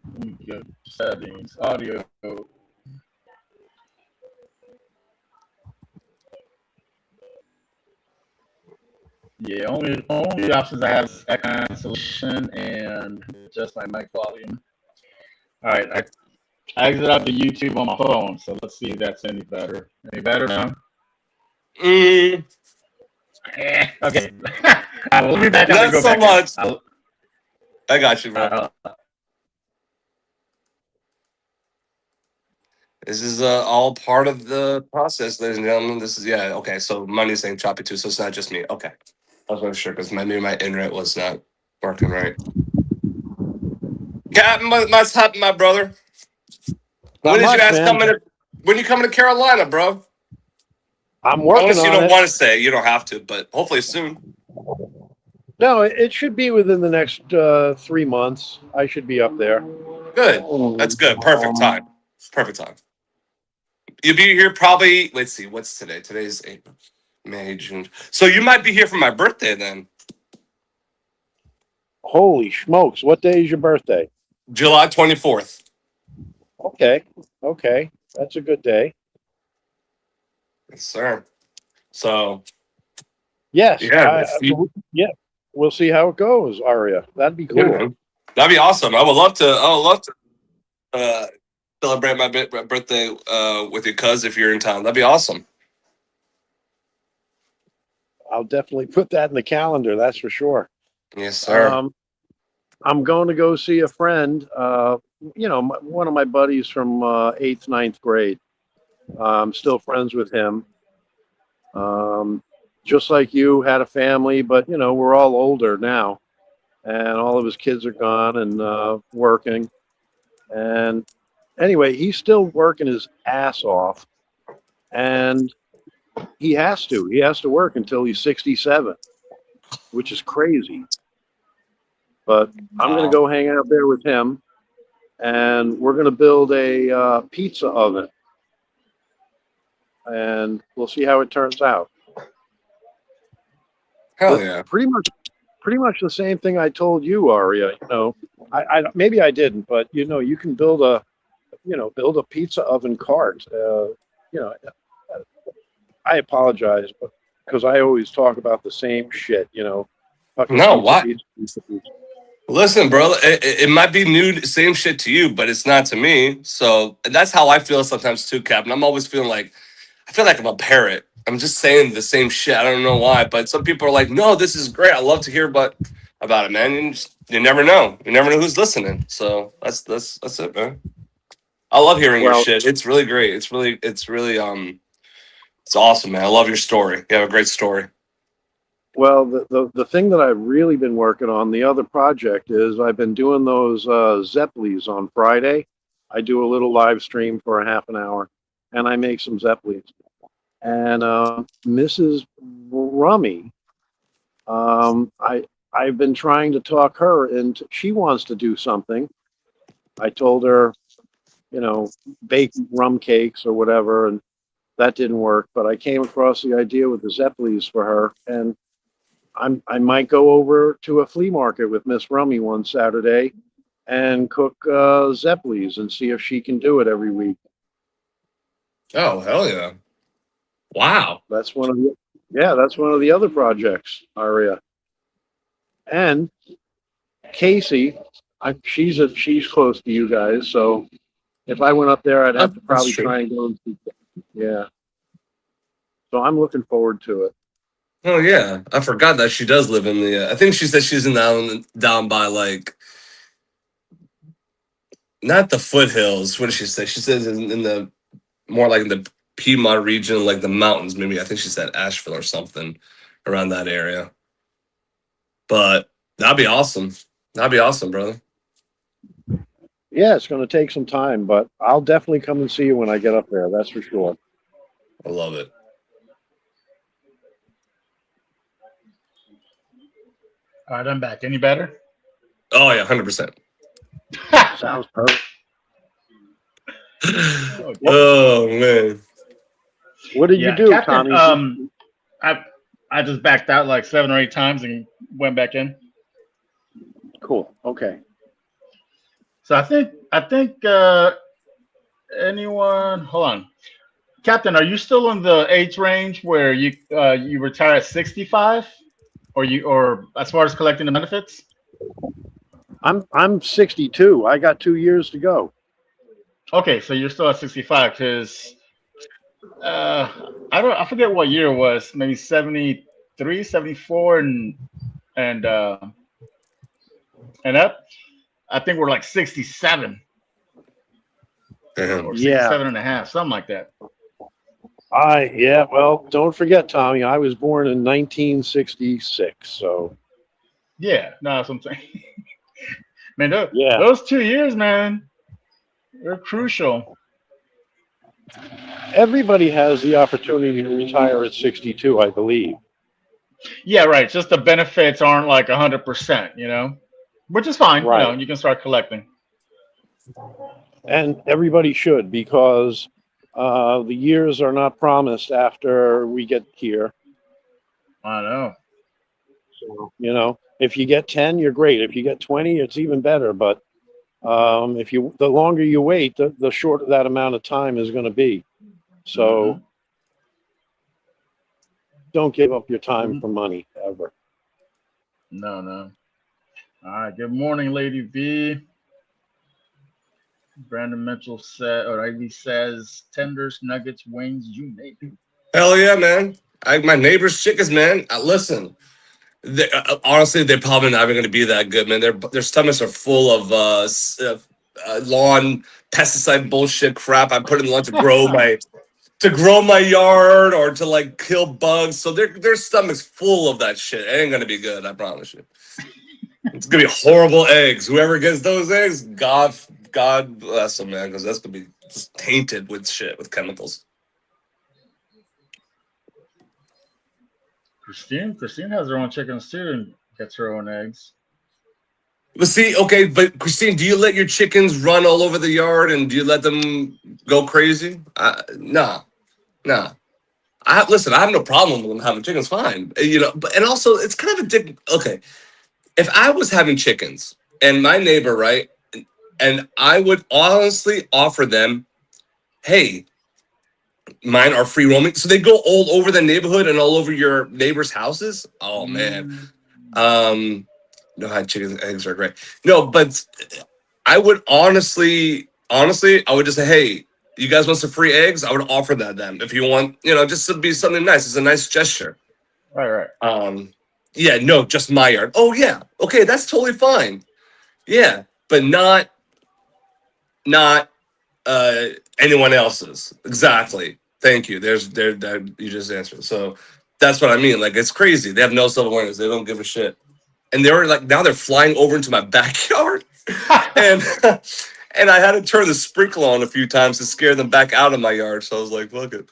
Settings, audio. Yeah, only options I have is cancellation and just my mic volume. All right, I exit out the YouTube on my phone, so let's see if that's any better. Any better now? Okay. We'll be back. Not so much. I got you, bro. This is all part of the process, ladies and gentlemen. This is okay. So money's saying choppy too, so it's not just me. Okay, I was not sure because maybe my internet was not working right. Captain, what's happening, my brother? When is you guys coming? When you coming to Carolina, bro? I'm working Unless you on don't it. want to say, you don't have to, but hopefully soon. No, it should be within the next 3 months. I should be up there. Good. That's good. Perfect time. Perfect time. You'll be here probably. Let's see. What's today? Today's April, May, June. So you might be here for my birthday then. Holy smokes! What day is your birthday? July 24th. Okay, that's a good day. Yes, sir. So. Yes. Yeah. We'll see how it goes, Aria. That'd be cool. Yeah, that'd be awesome. I would love to celebrate my birthday with you, cuz, if you're in town. That'd be awesome. I'll definitely put that in the calendar. That's for sure. Yes, sir. I'm going to go see a friend. One of my buddies from 8th, 9th grade. I'm still friends with him. Just like you, had a family, but we're all older now, and all of his kids are gone and working. And anyway, he's still working his ass off, and he has to work until he's 67, which is crazy. But I'm going to go hang out there with him, and we're going to build a pizza oven, and we'll see how it turns out. Hell yeah. Pretty pretty much the same thing I told you, Aria. You know, I maybe I didn't, but you know, you can build a pizza oven cart. You know, I apologize, but because I always talk about the same shit. You know, fucking No, pizza, what? pizza, pizza, pizza. Listen, bro, it might be new, same shit to you, but it's not to me. So that's how I feel sometimes too, Captain. I'm always feeling like I feel like I'm a parrot. I'm just saying the same shit. I don't know why, but some people are like, "No, this is great. I love to hear about it, man." You never know. You never know who's listening. So that's it, man. I love hearing your Well, shit. It's really great. It's really it's awesome, man. I love your story. You have a great story. well, the thing that I've really been working on, the other project is I've been doing those Zeppelis on Friday. I do a little live stream for a half an hour, and I make some Zeppelis. And Mrs. Rummy, I've been trying to talk her into. She wants to do something. I told her, you know, bake rum cakes or whatever, and that didn't work. But I came across the idea with the Zeppelis for her, and I might go over to a flea market with Miss Rummy one Saturday and cook Zeppelis and see if she can do it every week. Oh, hell yeah. Wow. That's one of the other projects, Aria. And Casey, she's close to you guys, so if I went up there, I'd have to That's probably true. try and go and see. Yeah. So I'm looking forward to it. Oh yeah, I forgot that she does live in the. I think she said she's down by like not the foothills. What did she say? She says in the more like in the Piedmont region, like the mountains. Maybe I think she said Asheville or something around that area. But that'd be awesome. That'd be awesome, brother. Yeah, it's going to take some time, but I'll definitely come and see you when I get up there. That's for sure. I love it. All right, I'm back. Any better? Oh yeah, 100%. Sounds perfect. Oh man. What did you do, Captain, Tommy? I just backed out like 7 or 8 times and went back in. Cool. Okay. So I think anyone, hold on. Captain, are you still in the age range where you retire at 65, or as far as collecting the benefits? I'm 62. I got 2 years to go. Okay, so you're still at 65 because I forget what year it was, maybe 73, 74 and up. I think we're like 67 Damn. or Yeah. 67 and a half, something like that. Well, don't forget, Tommy, I was born in 1966, so. Yeah, no, that's what I'm saying. Man, Yeah. those 2 years, man, they're crucial. Everybody has the opportunity to retire at 62, I believe. Yeah, right. Just the benefits aren't like 100%, which is fine. Right. You can start collecting. And everybody should, because the years are not promised after we get here. I know. So, if you get 10, you're great. If you get 20, it's even better. But the longer you wait, the shorter that amount of time is going to be. So don't give up your time for money ever. No. All right. Good morning, Lady V. Brandon Mitchell says tenders, nuggets, wings, you name it. Hell yeah, man. My neighbor's chickens, man. Listen, honestly, they're probably not even going to be that good, man. Their stomachs are full of lawn pesticide bullshit crap. I put in lunch to grow my yard or to like kill bugs. So their stomach's full of that shit. It ain't going to be good. I promise you. It's going to be horrible eggs. Whoever gets those eggs, God bless them, man, because that's going to be just tainted with shit, with chemicals. Christine has her own chickens too and gets her own eggs. But see, okay, but Christine, do you let your chickens run all over the yard and do you let them go crazy? Nah. I have no problem with them having chickens, fine. But and also it's kind of a dick. Okay, if I was having chickens and my neighbor, right, and I would honestly offer them, hey, mine are free roaming, so they go all over the neighborhood and all over your neighbors' houses. Oh man, no, hot chicken eggs are great. No, but I would honestly, I would just say, hey, you guys want some free eggs? I would offer that them if you want, just to be something nice. It's a nice gesture. Right. Yeah, no, just my yard. Oh yeah, okay, that's totally fine. Yeah, but not anyone else's. Exactly. Thank you. There you just answered. So that's what I mean. Like, it's crazy. They have no self-awareness. They don't give a shit. And they were like, now they're flying over into my backyard. and and I had to turn the sprinkler on a few times to scare them back out of my yard. So I was like, look it.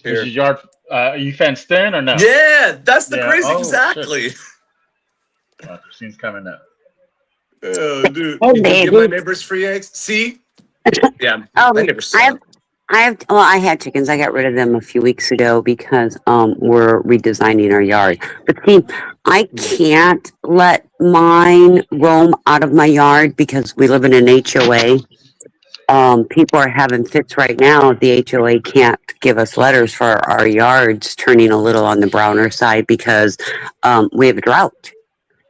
Is your yard are you fenced in or no? Yeah, that's the crazy. Exactly. Christine's coming up. Oh, dude. You can give my neighbors free eggs? See? Yeah. My neighbors suck. I had chickens. I got rid of them a few weeks ago because we're redesigning our yard. But see, I can't let mine roam out of my yard because we live in an HOA. People are having fits right now. The HOA can't give us letters for our yards turning a little on the browner side because we have a drought.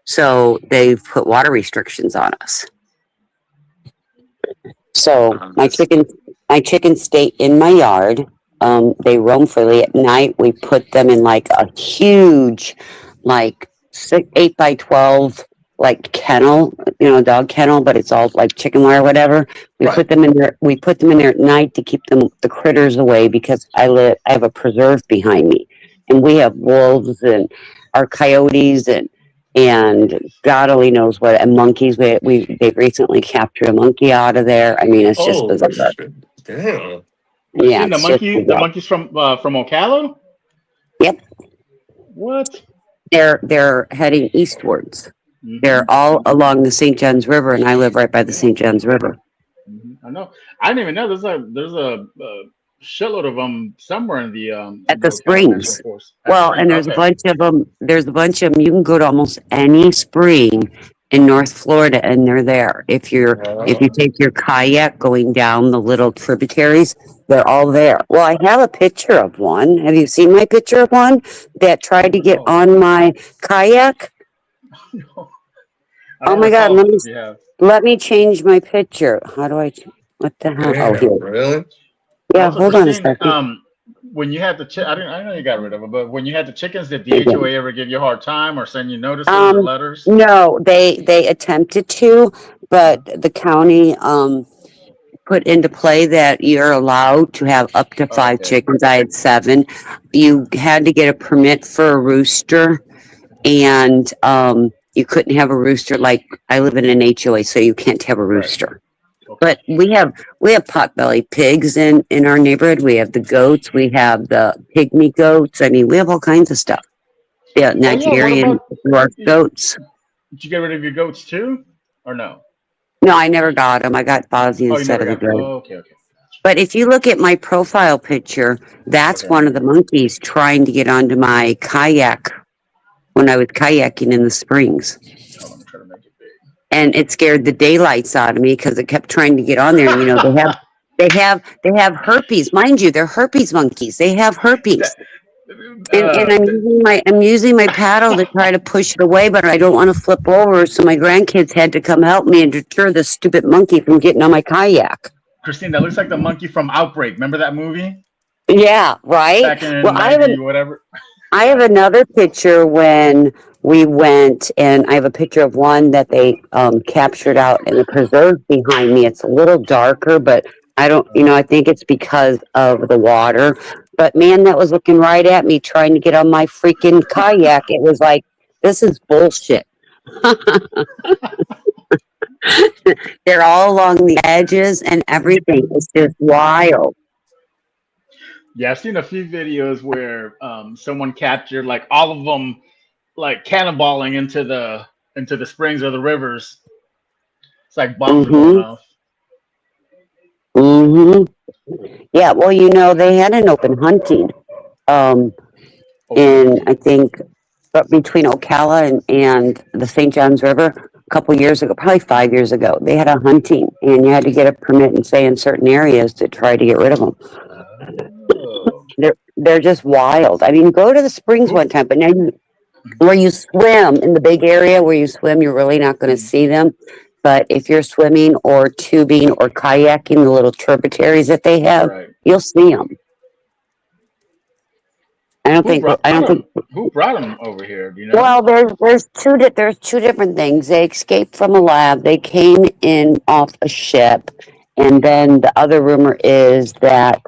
So they've put water restrictions on us. So my chickens stay in my yard. They roam freely at night. We put them in like a huge, like 8x12, like kennel, dog kennel, but it's all like chicken wire, or whatever. We put them in there. We put them in there at night to keep the critters away because I have a preserve behind me, and we have wolves and our coyotes and God only knows what, and monkeys. They've recently captured a monkey out of there. I mean, it's just bizarre. Damn. Yeah, the monkeys from Ocala? Yep. What? They're heading eastwards. Mm-hmm. They're all along the St. Johns River, and I live right by the St. Johns River. Mm-hmm. I know. I didn't even know there's a shitload of them somewhere in the at the springs. Well, and there's a bunch of them. There's a bunch of them. You can go to almost any spring in North Florida, and they're there. If you take your kayak going down the little tributaries, they're all there. Well, I have a picture of one. Have you seen my picture of one that tried to get on my kayak? Oh my God! Let me change my picture. How do I? What the hell? Damn, here. Really? Yeah, hold on a second. When you had I know you got rid of it, but when you had the chickens, did the HOA ever give you a hard time or send you notices or letters? No, they attempted to, but the county put into play that you're allowed to have up to 5 chickens. I had 7. You had to get a permit for a rooster, and you couldn't have a rooster. Like, I live in an HOA, so you can't have a rooster. Right. But we have potbelly pigs in our neighborhood. We have the goats. We have the pygmy goats. I mean, we have all kinds of stuff. Yeah, Nigerian goats. Did you get rid of your goats too, or no? No, I never got them. I got Fozzie instead of the goat. Oh, okay. But if you look at my profile picture, that's one of the monkeys trying to get onto my kayak when I was kayaking in the springs. And it scared the daylights out of me because it kept trying to get on there. You know, they have herpes, mind you. They're herpes monkeys. They have herpes, and I'm using my paddle to try to push it away, but I don't want to flip over. So my grandkids had to come help me and deter this stupid monkey from getting on my kayak. Christine, that looks like the monkey from Outbreak. Remember that movie? Yeah, right. Back in 90, whatever. I have another picture when we went, and I have a picture of one that they captured out in the preserve behind me. It's a little darker, but I don't, I think it's because of the water. But man, that was looking right at me trying to get on my freaking kayak. It was like, this is bullshit. They're all along the edges and everything. It's just wild. Yeah, I've seen a few videos where someone captured like all of them, like cannonballing into the springs or the rivers. It's like bombs going off. Yeah, well, they had an open hunting, in I think but between Ocala and the St. Johns River, a couple years ago, probably 5 years ago, they had a hunting, and you had to get a permit and stay in certain areas to try to get rid of them. Oh. They're just wild. I mean, go to the springs one time, but now where you swim in the big area where you swim, you're really not going to see them. But if you're swimming or tubing or kayaking, the little tributaries that they have, Right. you'll see them. Who brought them over here? Do you know? Well, there's two different things. They escaped from a lab. They came in off a ship, and then the other rumor is that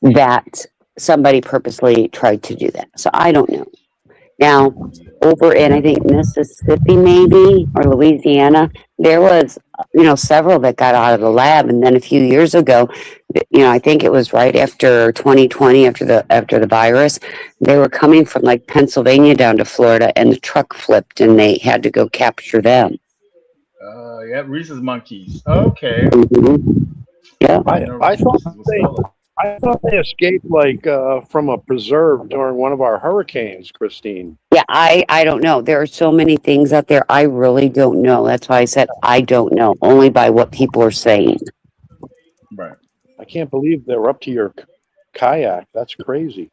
that somebody purposely tried to do that. So I don't know. Now, over in I think Mississippi maybe or Louisiana, there was several that got out of the lab, and then a few years ago, I think it was right after 2020, after the virus, they were coming from like Pennsylvania down to Florida, and the truck flipped, and they had to go capture them. Yeah, rhesus monkeys. Okay. Mm-hmm. Yeah, I thought they escaped from a preserve during one of our hurricanes, Christine. Yeah, I don't know. There are so many things out there. I really don't know. That's why I said I don't know, only by what people are saying. Right. I can't believe they're up to your kayak. That's crazy.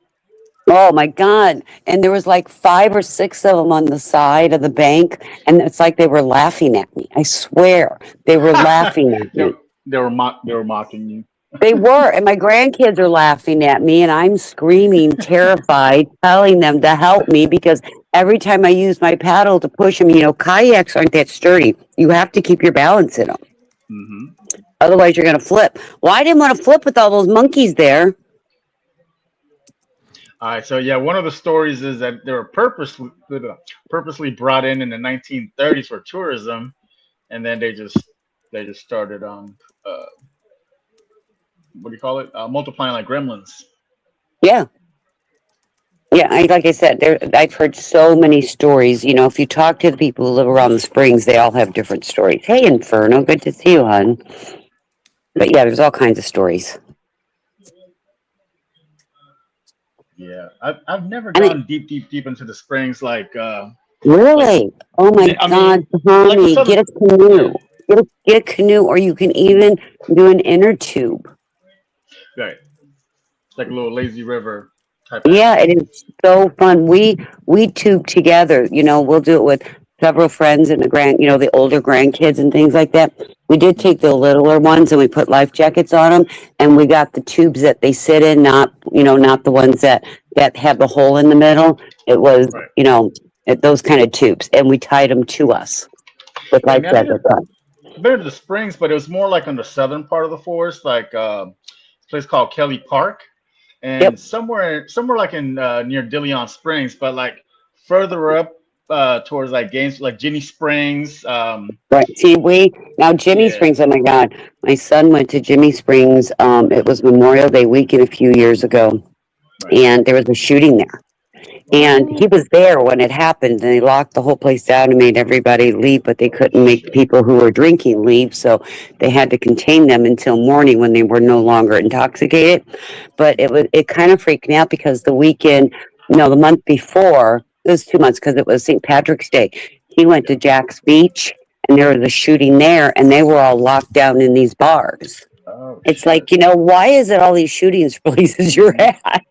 Oh my God. And there was like 5 or 6 of them on the side of the bank, and it's like they were laughing at me. I swear. They were laughing at me. They were mocking you. They were, and my grandkids are laughing at me, and I'm screaming, terrified, telling them to help me because every time I use my paddle to push them, kayaks aren't that sturdy. You have to keep your balance in them. Mm-hmm. Otherwise, you're going to flip. Well, I didn't want to flip with all those monkeys there. All right, so yeah, one of the stories is that they were purposely brought in the 1930s for tourism, and then they just started on what do you call it? Multiplying like gremlins. Yeah. Yeah, like I said, I've heard so many stories. If you talk to the people who live around the springs, they all have different stories. Hey, Inferno, good to see you, hon. But yeah, there's all kinds of stories. Yeah, I've never gone deep into the springs like. Really? Oh my God, Tommy, get a canoe. Get a canoe, or you can even do an inner tube. Right. It's like a little lazy river type. Yeah, it is so fun. We tube together. We'll do it with several friends and the older grandkids and things like that. We did take the littler ones and we put life jackets on them, and we got the tubes that they sit in, not the ones that have the hole in the middle. It was, those kind of tubes, and we tied them to us with life jackets on. Been to the springs, but it was more like on the southern part of the forest, like a place called Kelly Park. And somewhere like in near Dillon Springs, but like further up towards like games like Ginny Springs. Right. See, Ginny Springs. Oh my God, my son went to Ginny Springs. It was Memorial Day weekend a few years ago, and there was a shooting there. And he was there when it happened, and they locked the whole place down and made everybody leave, but they couldn't make the people who were drinking leave, so they had to contain them until morning when they were no longer intoxicated. But it kind of freaked me out because the weekend, the month before, it was 2 months because it was St. Patrick's Day. He went to Jack's Beach, and there was a shooting there, and they were all locked down in these bars. It's like, why is it all these shootings places you're at?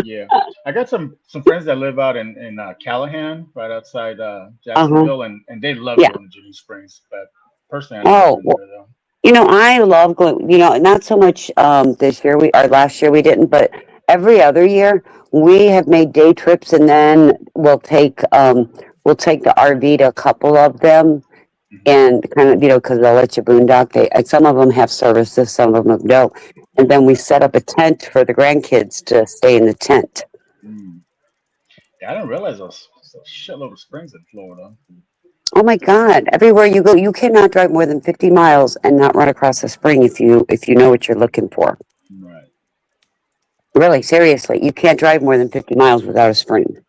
Yeah, I got some friends that live out in Callahan, right outside Jacksonville, and they love going to Ginny Springs. But personally, I don't there, though. I love going. Not so much this year. Last year we didn't, but every other year we have made day trips, and then we'll take the RV to a couple of them. And kind of, because they'll let you boondock. Some of them have services, some of them don't. And then we set up a tent for the grandkids to stay in the tent. Yeah, I didn't realize there's a shitload of springs in Florida. Oh my God! Everywhere you go, you cannot drive more than 50 miles and not run across a spring if you know what you're looking for. Right. Really, seriously, you can't drive more than 50 miles without a spring.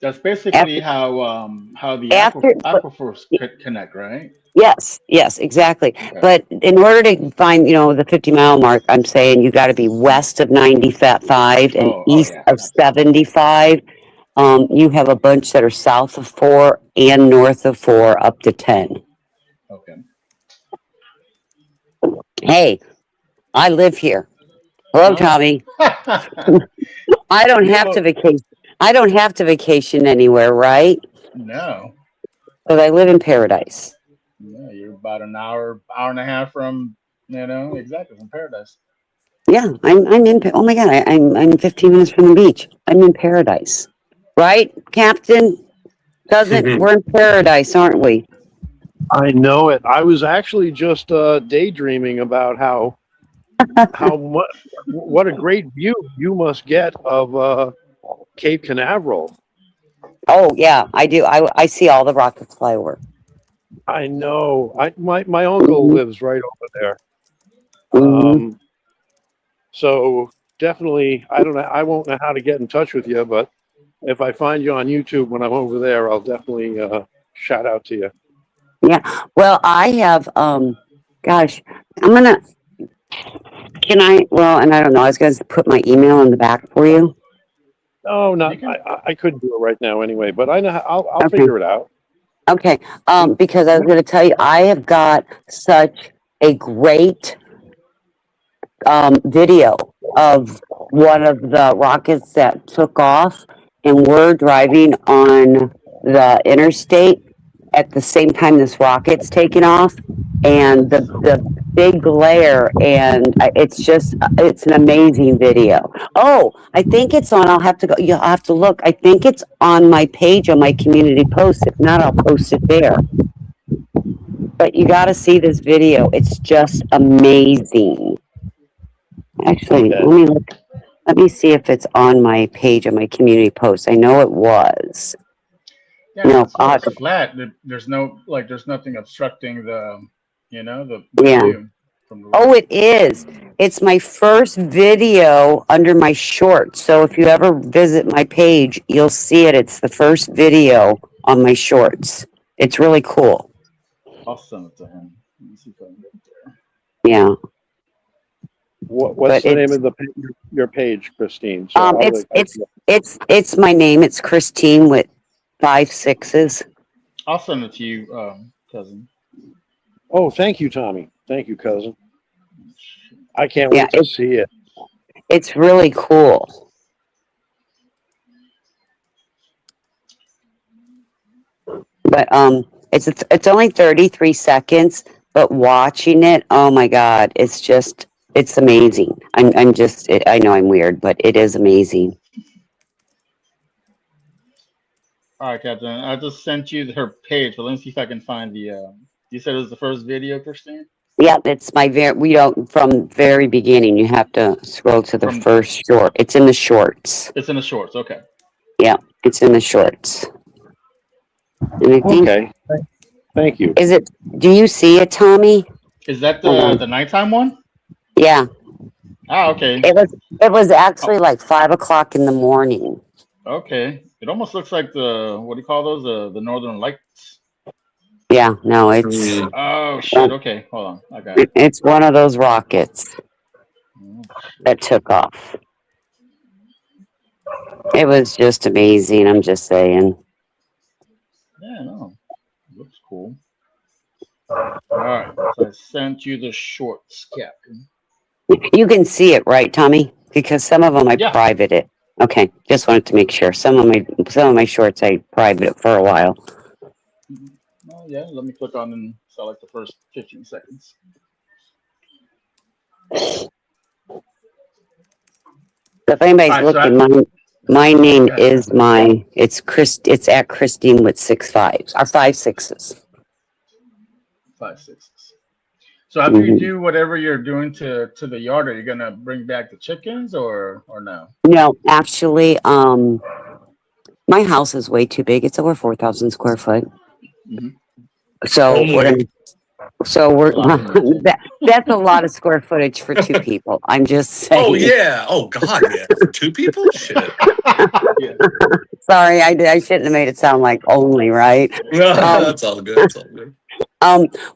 That's basically how the aquifers connect, right? Yes, yes, exactly. Okay. But in order to find, the 50-mile mark, I'm saying you got to be west of 95 and east Yeah, of absolutely. 75. You have a bunch that are south of 4 and north of 4 up to 10. Okay. Hey, I live here. Hello, Oh. Tommy. I don't You have to look vacation. I don't have to vacation anywhere, right? no. But I live in paradise. Yeah, you're about an hour, hour and a half from, exactly from paradise. Yeah, I'm in. Oh my God, I'm 15 minutes from the beach. I'm in paradise, right, Captain? Doesn't we're in paradise, aren't we? I know it. I was actually just daydreaming about how much what a great view you must get of Cape Canaveral. Oh yeah, I do. I see all the rockets fly over. I know. My uncle Hmm. lives right over there. Hmm. So definitely, I don't know. I won't know how to get in touch with you, but if I find you on YouTube when I'm over there, I'll definitely shout out to you. Yeah. Well, I have. Gosh, I'm gonna. Can I? Well, and I don't know. I was gonna put my email in the back for you. No, You not. can. I couldn't do it right now anyway, but I know. I'll Okay. figure it out. Okay. Because I was gonna tell you, I have got such a great video of one of the rockets that took off, and we're driving on the interstate at the same time this rocket's taking off, and the big glare, and it's an amazing video. Oh, I think it's on. I'll have to go. You'll have to look. I think it's on my page on my community post. If not, I'll post it there. But you got to see this video. It's just amazing. Actually, Okay. let me look. Let me see if it's on my page on my community post. I know it was. Yeah, and No, so it's flat. There's no there's nothing obstructing the yeah. view from the Oh, road. it is. It's my first video under my shorts. So if you ever visit my page, you'll see it. It's the first video on my shorts. It's really cool. I'll send it to him. Let me see if I can get it there. Yeah, What's but the name of your page, Christine? So it's I it's it's my name. It's Christine with 5 6s. I'll send it to you, cousin. Oh, thank you, Tommy. Thank you, cousin. I can't Yeah, wait to see it. it's really cool. But it's only 33 seconds, but watching it, oh my God, it's amazing. I know I'm weird, but it is amazing. All right, Captain. I just sent you her page, but let me see if I can find the. You said it was the first video, Christine. Yeah, it's we don't from very beginning. You have to scroll to the From first short. It's in the shorts. it's in the shorts. Okay. Yeah, it's in the shorts. And I think Okay. Thank you. is it? Do you see it, Tommy? Is that Hold on. the nighttime one? Yeah, Ah, okay. it was actually Oh, like 5 o'clock in the morning. okay. It almost looks like the what do you call those? The Northern Lights. Yeah, no, it's Mm. Oh shit. Okay, hold on. I got it. it's one of those rockets Oh, shit. that took off. It was just amazing. I'm just saying. Yeah, no, looks cool. All right, so I sent you the shorts, Captain. You can see it, right, Tommy? Because some of them I Yeah. private it. Okay, just wanted to make sure. Some of my shorts I private it for a while. Oh yeah. Let me click on and select the first 15 seconds. If anybody's All right. So looking, my name yeah, is it's at Christine with 6 5s or 5 6s. 5 6. So after you Hmm. do whatever you're doing to the yard, are you gonna bring back the chickens or no? No, actually, my house is way too big. It's over 4,000 square foot. Hmm. So Oh we're my! gonna. So That's we're a lot to maintain. that's a lot of square footage for two people. I'm just Oh saying. yeah! Oh god, yeah! For two people, shit. Yeah. Sorry, I shouldn't have made it sound like only, right? No, Um, that's all good. It's all good.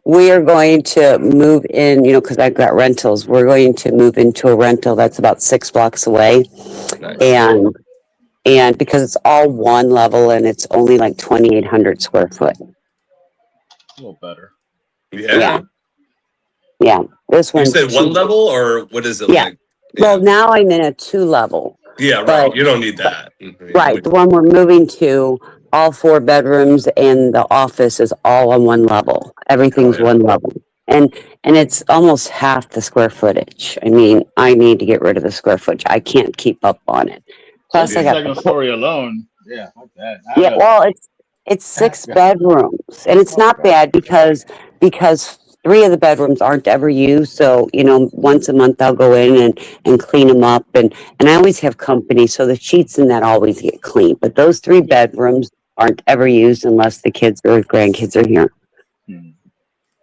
We are going to move in, because I've got rentals. We're going to move into a rental that's about 6 blocks away. Nice. And because it's all one level and it's only like 2,800 square foot. A little better. Yeah. Yeah. This You one's said one level, or what is it Yeah. like? Well, now I'm in a 2 level. Yeah, right. But- You don't need that. Right. The one we're moving to, all 4 bedrooms and the office is all on one level. Everything's Oh, yeah. one level. And it's almost half the square footage. I mean, I need to get rid of the square footage. I can't keep up on it. Plus, I got second story alone. Yeah, like that. Yeah, well, it's 6 bedrooms, and it's not bad because 3 of the bedrooms aren't ever used. So once a month I'll go in and clean them up, and I always have company, so the sheets and that always get cleaned. But those 3 bedrooms aren't ever used unless the kids or grandkids are here.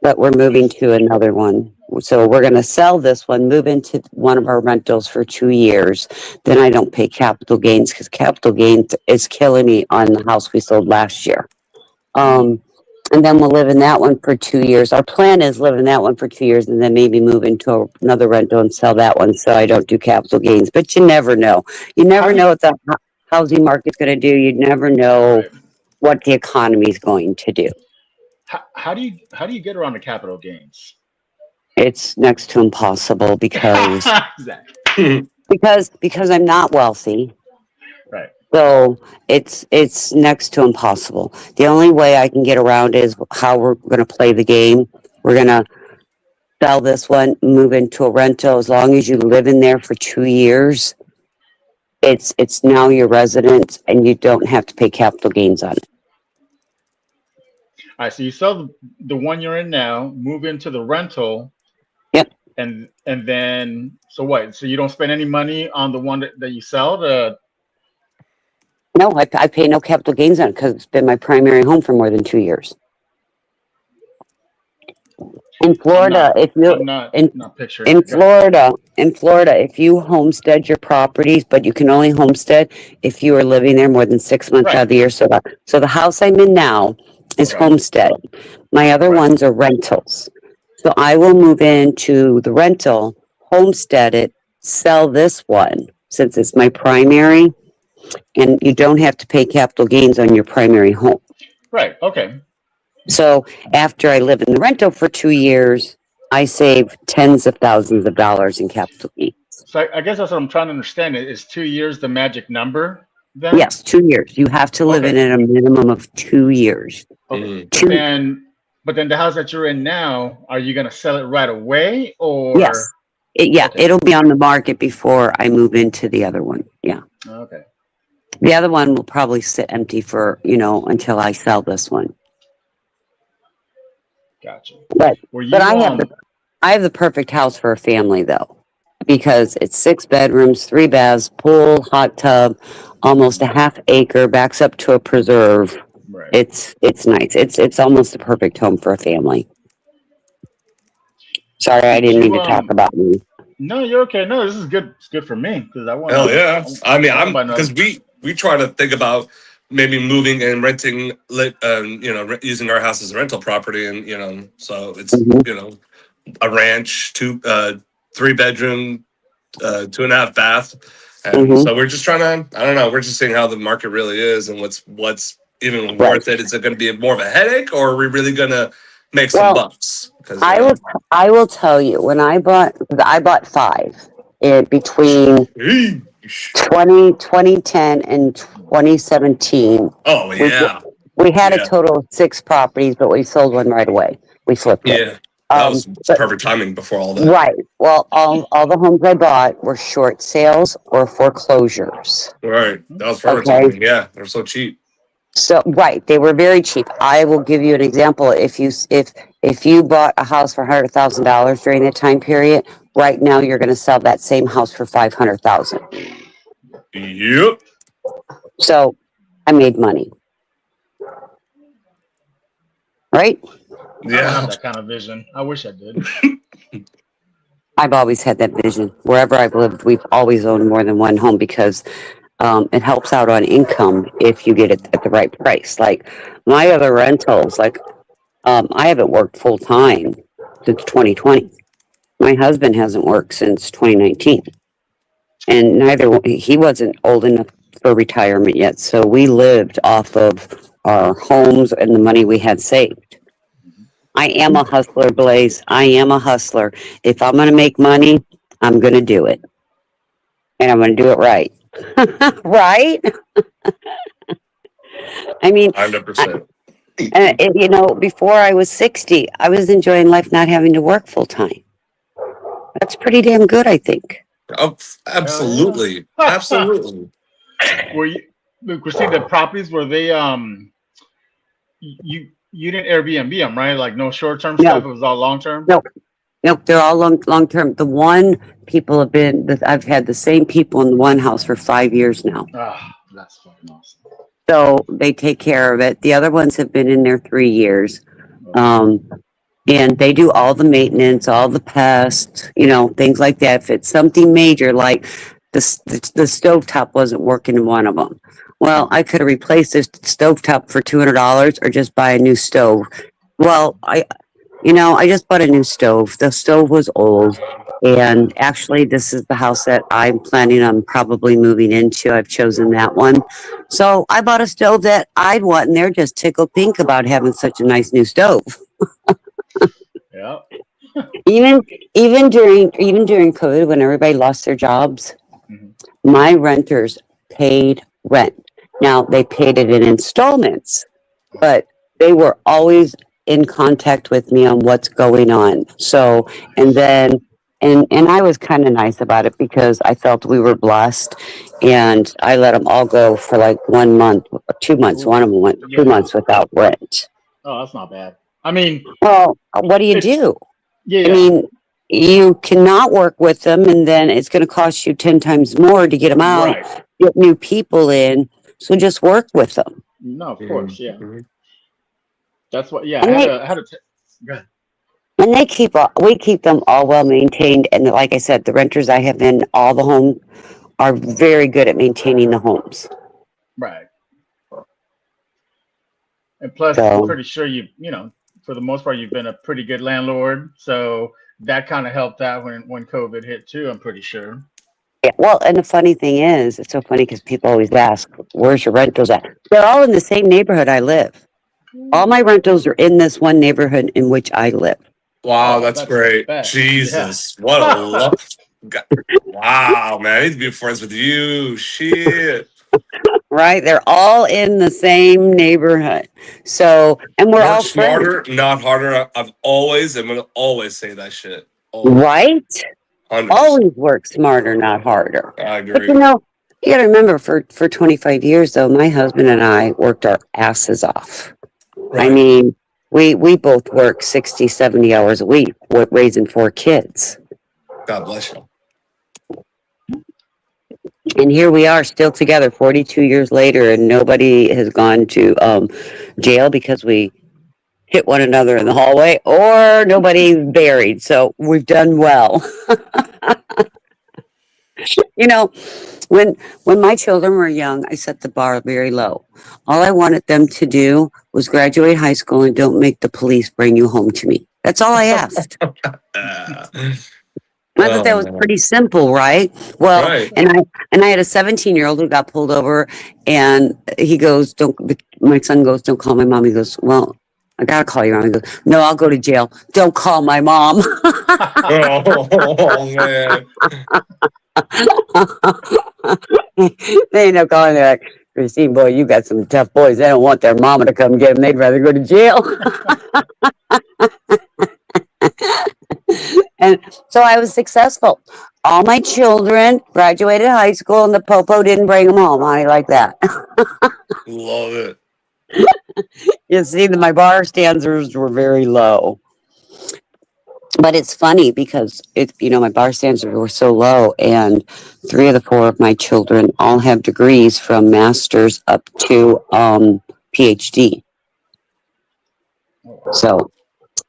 But we're moving to another one. So we're going to sell this one, move into one of our rentals for 2 years. Then I don't pay capital gains because capital gains is killing me on the house we sold last year. And then we'll live in that one for 2 years. Our plan is live in that one for 2 years and then maybe move into another rental and sell that one so I don't do capital gains. But you never know. You never know what the housing market's going to do. You never know what the economy is going to do. How do you get around the capital gains? It's next to impossible because Exactly. because I'm not wealthy. Right. So it's next to impossible. The only way I can get around is how we're going to play the game. We're going to sell this one, move into a rental. As long as you live in there for 2 years, it's now your residence, and you don't have to pay capital gains on it. All right, so you sell the one you're in now, move into the rental. Yep. And then, so what? So you don't spend any money on the one that you sell? No, I pay no capital gains on it because it's been my primary home for more than 2 years. In Florida, in Florida, if you homestead your properties, but you can only homestead if you are living there more than 6 months out of the year. So the house I'm in now is homestead. My other ones are rentals. So I will move into the rental, homestead it, sell this one since it's my primary, and you don't have to pay capital gains on your primary home. Right. Okay. So after I live in the rental for 2 years, I save tens of thousands of dollars in capital gains. So I guess that's what I'm trying to understand. Is 2 years the magic number then? Yes, 2 years. You have to live in it a minimum of 2 years. Okay. But then the house that you're in now, are you going to sell it right away or? Yes. It'll be on the market before I move into the other one. Yeah. Okay. The other one will probably sit empty for, until I sell this one. Gotcha. But I have the perfect house for a family though, because it's 6 bedrooms, 3 baths, pool, hot tub, almost a half acre, backs up to a preserve. Right. It's nice. It's almost the perfect home for a family. Sorry, I didn't mean to talk about me. No, you're okay. No, this is good. It's good for me because I want. Hell yeah! I mean, because we try to think about maybe moving and renting, using our house as a rental property, and so it's a ranch, 3 bedroom, 2.5 bath, and so we're just trying to. I don't know. We're just seeing how the market really is and what's even worth it. Is it going to be more of a headache, or are we really going to make some bucks? I will tell you, when I bought 5 between 2010 and 2017. Oh yeah. We had a total of 6 properties, but we sold one right away. We flipped it. Yeah. That was perfect timing before all that. Right. Well, all the homes I bought were short sales or foreclosures. Right. That was perfect timing. Yeah. They're so cheap. So they were very cheap. I will give you an example. If you bought a house for $100,000 during that time period, right now you're going to sell that same house for $500,000. Yep. So I made money. Right? Yeah. I don't have that kind of vision. I wish I did. I've always had that vision. Wherever I've lived, we've always owned more than one home because it helps out on income if you get it at the right price. Like my other rentals, like I haven't worked full time since 2020. My husband hasn't worked since 2019, and he wasn't old enough for retirement yet. So we lived off of our homes and the money we had saved. I am a hustler, Blaze. I am a hustler. If I'm going to make money, I'm going to do it, and I'm going to do it right. Right? I mean, 100%. before I was 60, I was enjoying life not having to work full time. That's pretty damn good, I think. Oh, absolutely. Yeah. Absolutely. Were you, Christine, the properties were they you didn't Airbnb them, right? Like no short term stuff. It was all long term. Nope, they're all long term. The one people have been. I've had the same people in the one house for 5 years now. Ah, that's fucking awesome. So they take care of it. The other ones have been in there 3 years. And they do all the maintenance, all the pests, things like that. If it's something major, like the stovetop wasn't working in one of them. Well, I could have replaced this stovetop for $200 or just buy a new stove. Well, I just bought a new stove. The stove was old. And actually, this is the house that I'm planning on probably moving into. I've chosen that one. So I bought a stove that I'd want, and they're just tickled pink about having such a nice new stove. Yeah. Even during COVID, when everybody lost their jobs, my renters paid rent. Now they paid it in installments, but they were always in contact with me on what's going on. So, and I was kind of nice about it because I felt we were blessed, and I let them all go for like 1 month, 2 months. One of them went 2 months without rent. Oh, that's not bad. I mean, well, what do you do? Yeah. I mean, you cannot work with them, and then it's going to cost you 10 times more to get them out, right. Get new people in. So just work with them. No, of course, yeah. Mhm. That's what. Yeah, And I had to. Go ahead. And we keep them all well maintained. And like I said, the renters I have in all the homes are very good at maintaining the homes. Right. And plus, So, I'm pretty sure for the most part, you've been a pretty good landlord. So that kind of helped out when COVID hit too. I'm pretty sure. yeah, well, and the funny thing is, it's so funny because people always ask, where's your rentals at? They're all in the same neighborhood I live. All my rentals are in this one neighborhood in which I live. Wow, that's great. Jesus, what a luck. Wow, man, I need to be friends with you. Shit. Right? They're all in the same neighborhood. So, and we're all smarter, friends. not harder. I'm gonna always say that shit. Always. Right? 100%. Always work smarter, not harder. I agree. But you gotta remember, for 25 years though, my husband and I worked our asses off. Right. I mean, we both work 60, 70 hours a week, raising 4 kids. God bless you. And here we are still together 42 years later, and nobody has gone to jail because we hit one another in the hallway, or nobody's buried. So we've done well. When my children were young, I set the bar very low. All I wanted them to do was graduate high school and don't make the police bring you home to me. That's all I asked. I thought that was pretty simple, right? Well, right. and I had a 17-year-old who got pulled over, and he goes, my son goes, don't call my mom. He goes, well, I gotta call your mom. He goes, no, I'll go to jail. Don't call my mom. Oh, man. They end up calling me like, Christine, boy, you got some tough boys. They don't want their mama to come get them. They'd rather go to jail. And so I was successful. All my children graduated high school, and the popo didn't bring them home. How do you like that? Love it. You see, my bar standards were very low. But it's funny because my bar standards were so low, and 3 of the 4 of my children all have degrees from master's up to PhD. So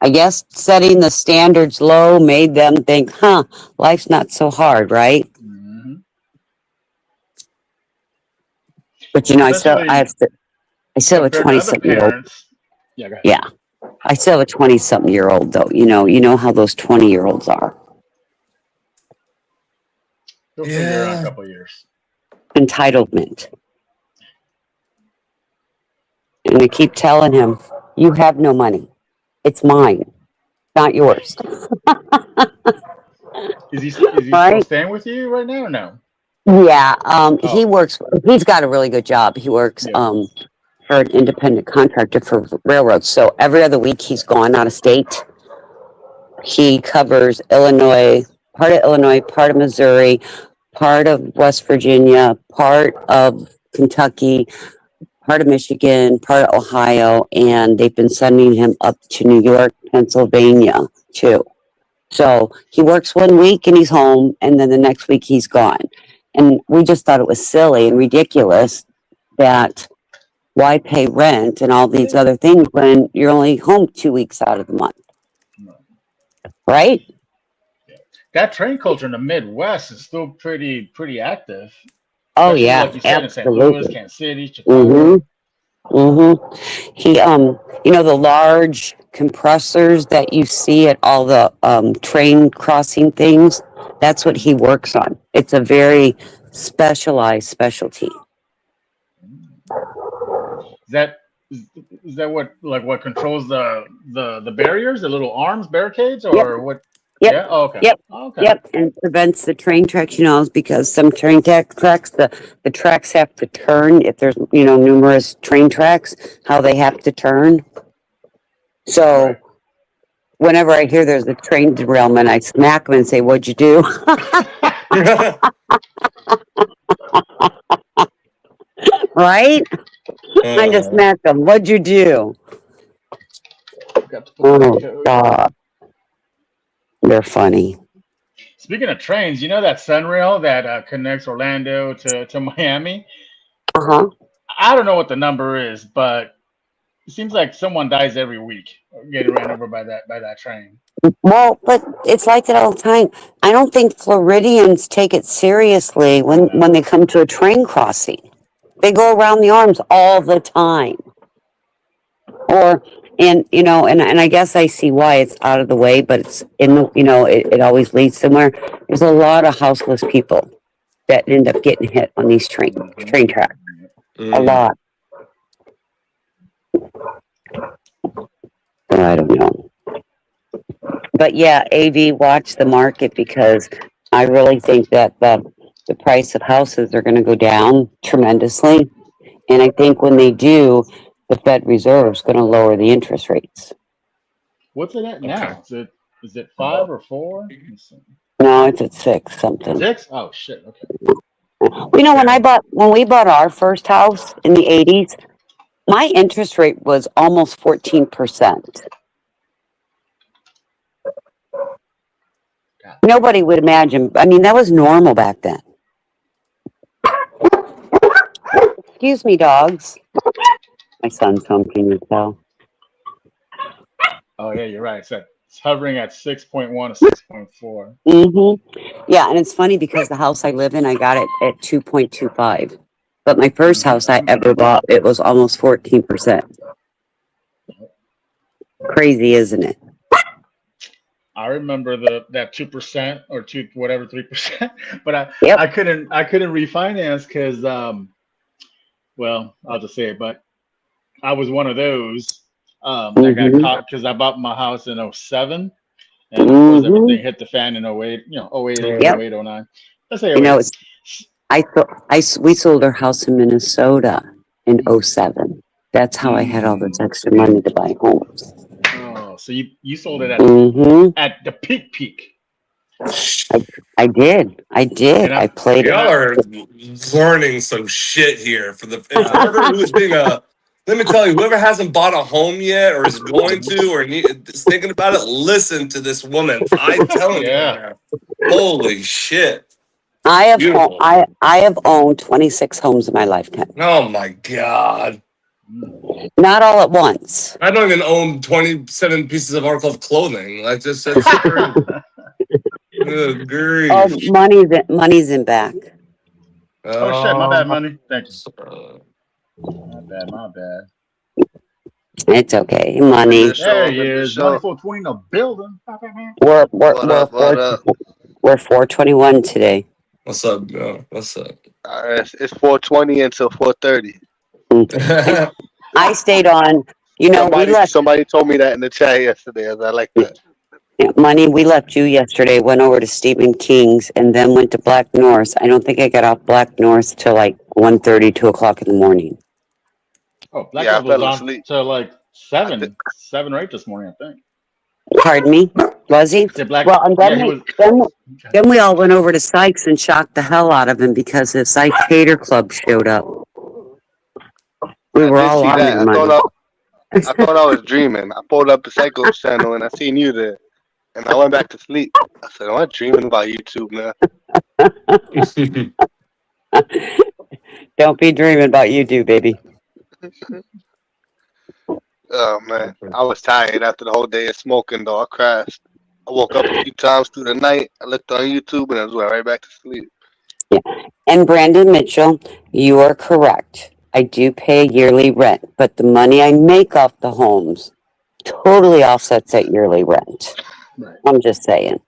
I guess setting the standards low made them think, life's not so hard, right? Mm-hmm. But I still have 27-year-old. Yeah. Go ahead. Yeah. I still have a 20-something-year-old, though. You know how those 20-year-olds are. He'll figure it out in a couple of years. Entitlement. And I keep telling him, you have no money. It's mine, not yours. Is he still Right? staying with you right now or no? Yeah. He Oh. works. He's got a really good job. He works Yeah. for an independent contractor for railroads. So every other week he's gone out of state. He covers Illinois, part of Missouri, part of West Virginia, part of Kentucky, part of Michigan, part of Ohio, and they've been sending him up to New York, Pennsylvania too. So he works 1 week and he's home, and then the next week he's gone. And we just thought it was silly and ridiculous that why pay rent and all these other things when you're only home 2 weeks out of the month, right? That train culture in the Midwest is still pretty active. Oh Especially yeah, like you said in St. Louis, absolutely. Kansas City, Chicago. He the large compressors that you see at all the train crossing things, that's what he works on. It's a very specialized specialty. Is that what controls the barriers, the little arms barricades, or what? Yep. Yeah. Oh, okay. Yep. Oh, okay. Yep, and prevents the train tracks, because some train tracks, the tracks have to turn if there's, numerous train tracks, how they have to turn. So Right. whenever I hear there's a train derailment, I smack them and say, "What'd you do?" Right? I just smack them. What'd you do? Oh, God. They're funny. Speaking of trains, you know that Sunrail that connects Orlando to Miami? Uh-huh. I don't know what the number is, but it seems like someone dies every week getting ran over by that train. Well, but it's like that all the time. I don't think Floridians take it seriously when they come to a train crossing. They go around the arms all the time. And I guess I see why it's out of the way, but it's in the, it always leads somewhere. There's a lot of houseless people that end up getting hit on these train tracks. A lot. I don't know. But yeah, AV, watch the market, because I really think that the price of houses are going to go down tremendously. And I think when they do, the Fed Reserve is going to lower the interest rates. What's it at now? Is it 5 or 4? No, it's at 6 something. 6? Oh shit. Okay. When we bought our first house in the 80s, my interest rate was almost 14%. Nobody would imagine. I mean, that was normal back then. Excuse me, dogs. My son's home, can you tell? Oh yeah, you're right. It's hovering at 6.1 to 6.4. Yeah, and it's funny because the house I live in, I got it at 2.25. But my first house I ever bought, it was almost 14%. Crazy, isn't it? I remember that 2% or 3%, but I couldn't refinance because well, I'll just say it, but I was one of those that got caught because I bought my house in 07, and of course everything hit the fan in 08, 08, 09. Let's say 08. We sold our house in Minnesota in 07. That's how I had all this extra money to buy homes. Oh, so you sold it at the peak. I did. I played it. Y'all are learning some shit here. Whoever who's being let me tell you, whoever hasn't bought a home yet, or is going to, or is thinking about it, listen to this woman. I'm telling you, man. Holy shit! I have owned 26 homes in my lifetime. Oh my God! Not all at once. I don't even own 27 pieces of article of clothing. Like just that's good grief. Oh, money's in back. Oh shit! My bad, money. Thank you. My bad. It's okay. Let Money. me show. There he Let me is. Money show. 420 in the building. What up? What up? We're 421 today. What's up, bro? What's up? It's 4:20 until 4:30. I stayed on. You know, we left. Somebody told me that in the chat yesterday. I like that. Money. We left you yesterday. Went over to Stephen King's and then went to Black North. I don't think I got off Black North till like 1:30, 2 o'clock in the morning. Oh, Black Yeah, I Gold was fell on asleep. till like I th- 7 or 8 this morning, I think. Pardon me. Was he? Said Black. Well, and Yeah, then he we was. then we all went over to Sykes and shocked the hell out of him because the Sykes Cater Club showed up. We I were did all see on that. there, Money. I thought I was dreaming. I pulled up the Psycho channel and I seen you there, and I went back to sleep. I said, "Am I dreaming about YouTube now?" Don't be dreaming about you, do, baby. Oh man, I was tired after the whole day of smoking. Though I crashed. I woke up a few times through the night. I looked on YouTube and I went right back to sleep. Yeah. And Brandon Mitchell, you are correct. I do pay a yearly rent, but the money I make off the homes totally offsets that yearly rent. Right. I'm just saying.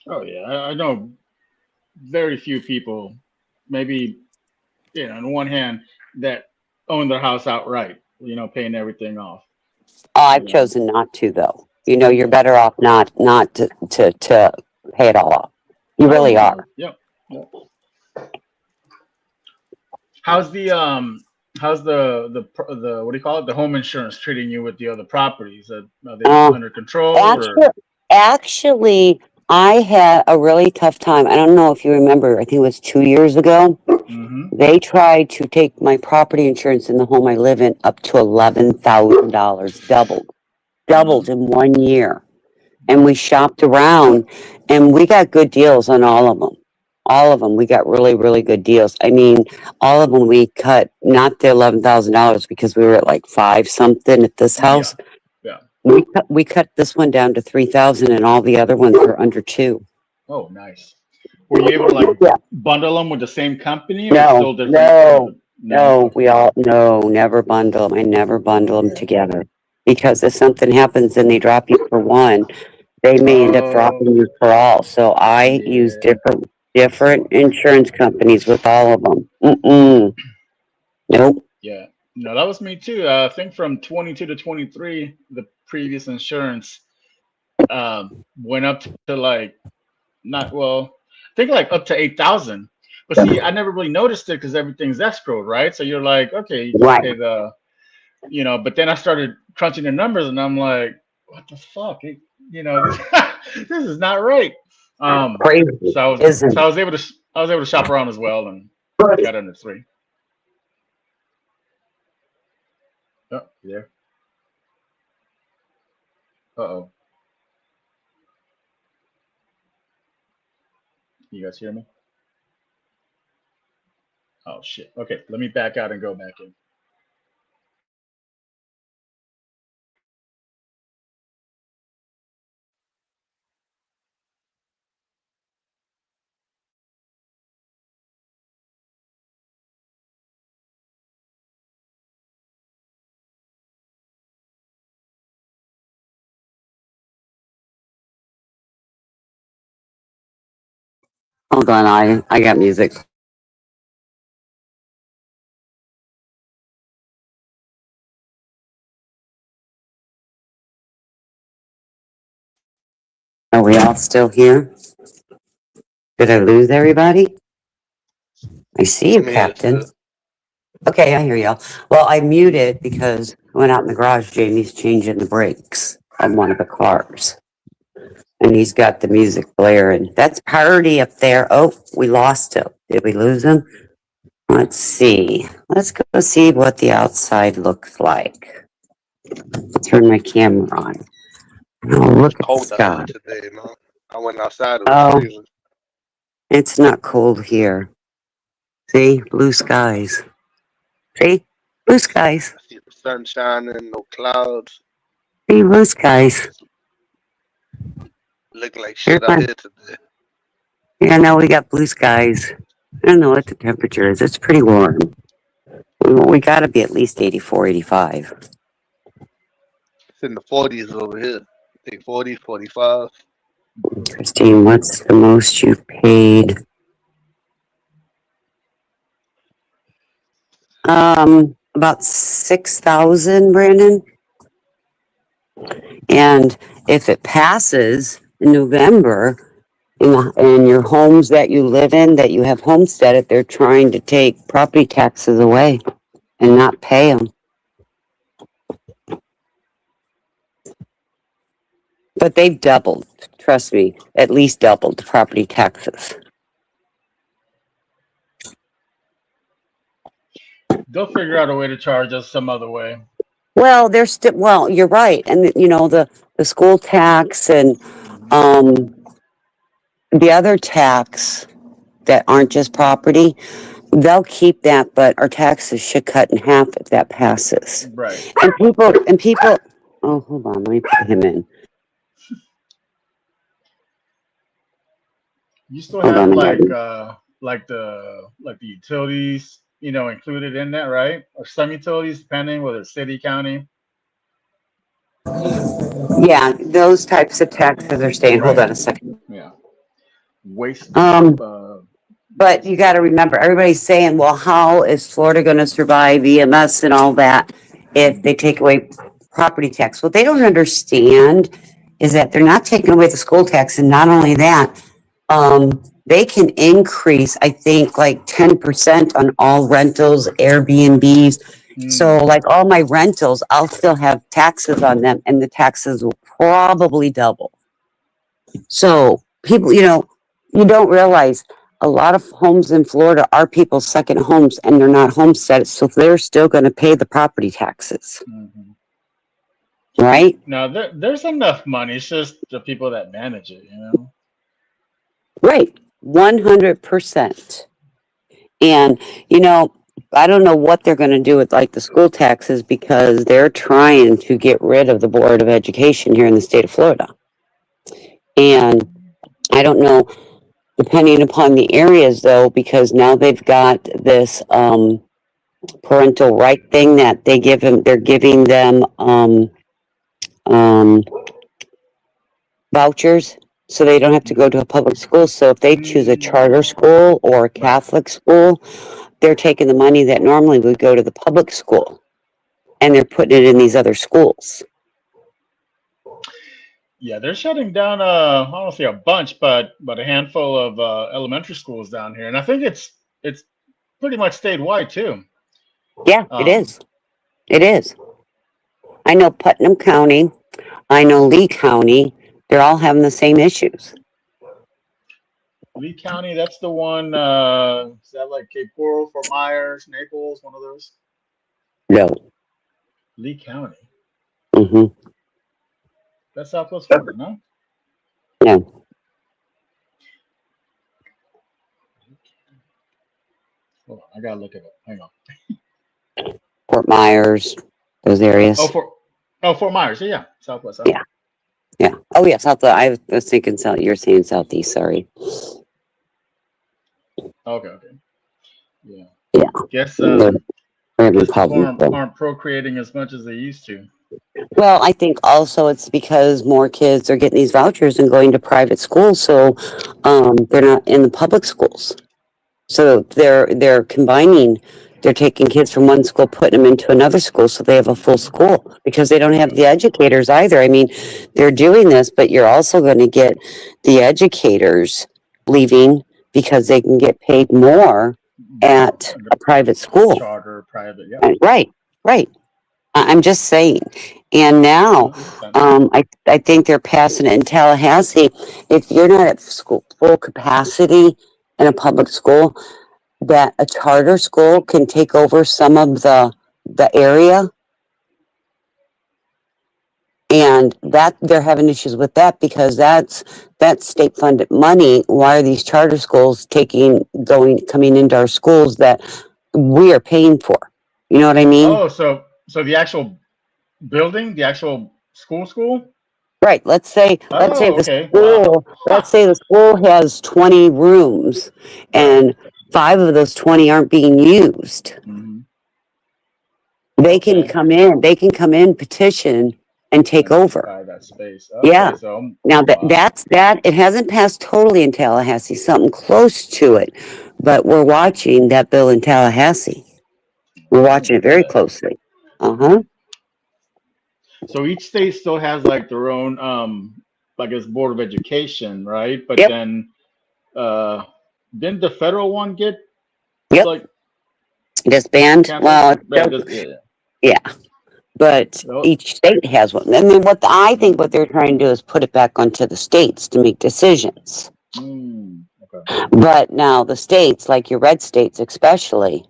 Oh yeah, I know very few people, maybe on one hand, that own their house outright. Paying everything off. Oh, I've chosen not to, though. You know, you're better off not to pay it all off. You really are. Yep. How's the what do you call it? The home insurance treating you with the other properties? Are they under control? Actually, I had a really tough time. I don't know if you remember. I think it was 2 years ago. Mm-hmm. They tried to take my property insurance in the home I live in up to $11,000, doubled in 1 year. And we shopped around, and we got good deals on all of them. All of them, we got really, really good deals. I mean, all of them we cut not the $11,000 because we were at like 5 something at this house. Yeah. We cut this one down to 3,000, and all the other ones are under 2. Oh, nice. Were you able to bundle them with the same company, or No, still different? No, never bundle them. I never bundle them together because if something happens and they drop you for one, they may end up dropping you for all. So I use different insurance companies with all of them. Nope. Yeah. No, that was me too. I think from 22 to 23, the previous insurance went up to like I think like up to 8,000. But see, I never really noticed it because everything's escrowed, right? So you're like, okay, you just pay the, But then I started crunching the numbers, and I'm like, what the fuck? This is not right. Crazy. So I was able to shop around as well, and got under 3. Oh, yeah. Uh-oh. You guys hear me? Oh shit. Okay, let me back out and go back in. Hold on, I got music. Are we all still here? Did I lose everybody? I see you, Captain. Okay, I hear y'all. Well, I muted because I went out in the garage. Jamie's changing the brakes on one of the cars. And he's got the music blaring. That's Party up there. Oh, we lost him. Did we lose him? Let's see. Let's go see what the outside looks like. Turn my camera on. Oh, look at the sky. Today, man. I went outside. It was freezing. It's not cold here. See? Blue skies. See? Blue skies. I see the sun shining, no clouds. See, blue skies. Look like shit out here today. Yeah, no, we got blue skies. I don't know what the temperature is. It's pretty warm. We got to be at least 84, 85. It's in the 40s over here. I think 40, 45. Christine, what's the most you paid? About 6,000, Brandon. And if it passes in November, in your homes that you live in, that you have homesteaded, they're trying to take property taxes away and not pay them. But they've doubled, trust me, at least doubled the property taxes. They'll figure out a way to charge us some other way. Well, they're still, well, you're right. And, the school tax and the other tax that aren't just property, they'll keep that, but our taxes should cut in half if that passes. Right. And people, oh, hold on, let me put him in. You still have like the utilities, included in that, right? Or some utilities, depending whether it's city, county. Yeah, those types of taxes are staying. Right. Hold on a second. Yeah. Waste. But you got to remember, everybody's saying, well, how is Florida going to survive EMS and all that if they take away property tax? What they don't understand is that they're not taking away the school tax, and not only that, they can increase, I think, like 10% on all rentals, Airbnbs. So like all my rentals, I'll still have taxes on them, and the taxes will probably double. So people, you don't realize a lot of homes in Florida are people's second homes, and they're not homesteaded, so they're still going to pay the property taxes. Mm-hmm. Right? No, there's enough money. It's just the people that manage it, Right. 100%. And, I don't know what they're going to do with like the school taxes, because they're trying to get rid of the Board of Education here in the state of Florida. And I don't know, depending upon the areas though, because now they've got this parental right thing that they're giving them vouchers, so they don't have to go to a public school. So if they choose a charter school or a Catholic school, they're taking the money that normally would go to the public school, and they're putting it in these other schools. Yeah, they're shutting down, I don't want to say a bunch, but a handful of elementary schools down here. And I think it's pretty much statewide too. Yeah, it is. It is. I know Putnam County. I know Lee County. They're all having the same issues. Lee County, that's the one, is that like Cape Coral, Fort Myers, Naples, one of those? No. Lee County. Mm-hmm. That's Southwest Florida, no? No. Hold on, I gotta look it up. Hang on. Fort Myers, those areas. Fort Myers, yeah. Southwest. Yeah. Yeah. Oh, yeah, South. I was thinking South. You're saying Southeast. Sorry. Okay. Yeah. Yeah. Guess people aren't procreating as much as they used to. Well, I think also it's because more kids are getting these vouchers and going to private schools, so they're not in the public schools. So they're combining. They're taking kids from one school, putting them into another school, so they have a full school, because they don't have the educators either. I mean, they're doing this, but you're also going to get the educators leaving because they can get paid more at a private school. Charter, private, yeah. Right. I'm just saying. And now, I think they're passing it in Tallahassee. If you're not at full capacity in a public school, that a charter school can take over some of the area. And that they're having issues with that, because that's state funded money. Why are these charter schools coming into our schools that we are paying for? You know what I mean? Oh, so the actual building, the actual school? Right. Let's say the school has 20 rooms, and 5 of those 20 aren't being used. Mm-hmm. They can come in. They can come in, petition, and take and over. occupy that space. Yeah. Okay, so Now wow. that's that. It hasn't passed totally in Tallahassee. Something close to it, but we're watching that bill in Tallahassee. We're watching it very Okay. closely. Uh-huh. So each state still has like their own, I guess, board of education, right? But Yep. then, uh, didn't the federal one get Yep. like Disband. canceled? Well, Yeah, this, yeah. yeah. But Oh, each state has one. And then I think what they're trying to do is put it back onto the states to make decisions. okay. But now the states, like your red states especially,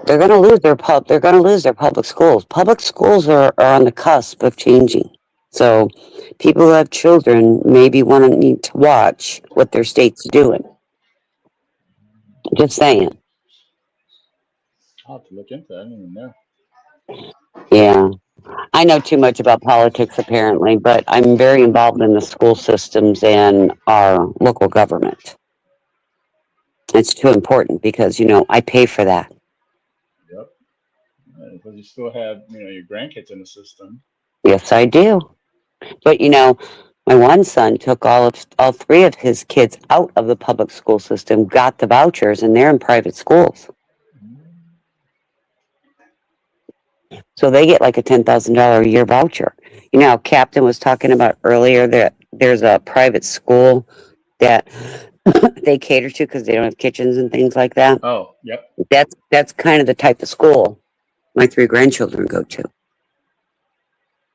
they're going to lose their they're going to lose their public schools. Public schools are on the cusp of changing. So people who have children maybe want to need to watch what their state's doing. Just saying. I'll have to look into that. I didn't even know. Yeah. I know too much about politics apparently, but I'm very involved in the school systems and our local government. It's too important because, I pay for that. Yep. Because you still have, your grandkids in the system. Yes, I do. But, my one son took all three of his kids out of the public school system, got the vouchers, and they're in private schools. So they get like a $10,000 a year voucher. Captain was talking about earlier that there's a private school that they cater to because they don't have kitchens and things like that. Oh, yep. That's kind of the type of school my three grandchildren go to.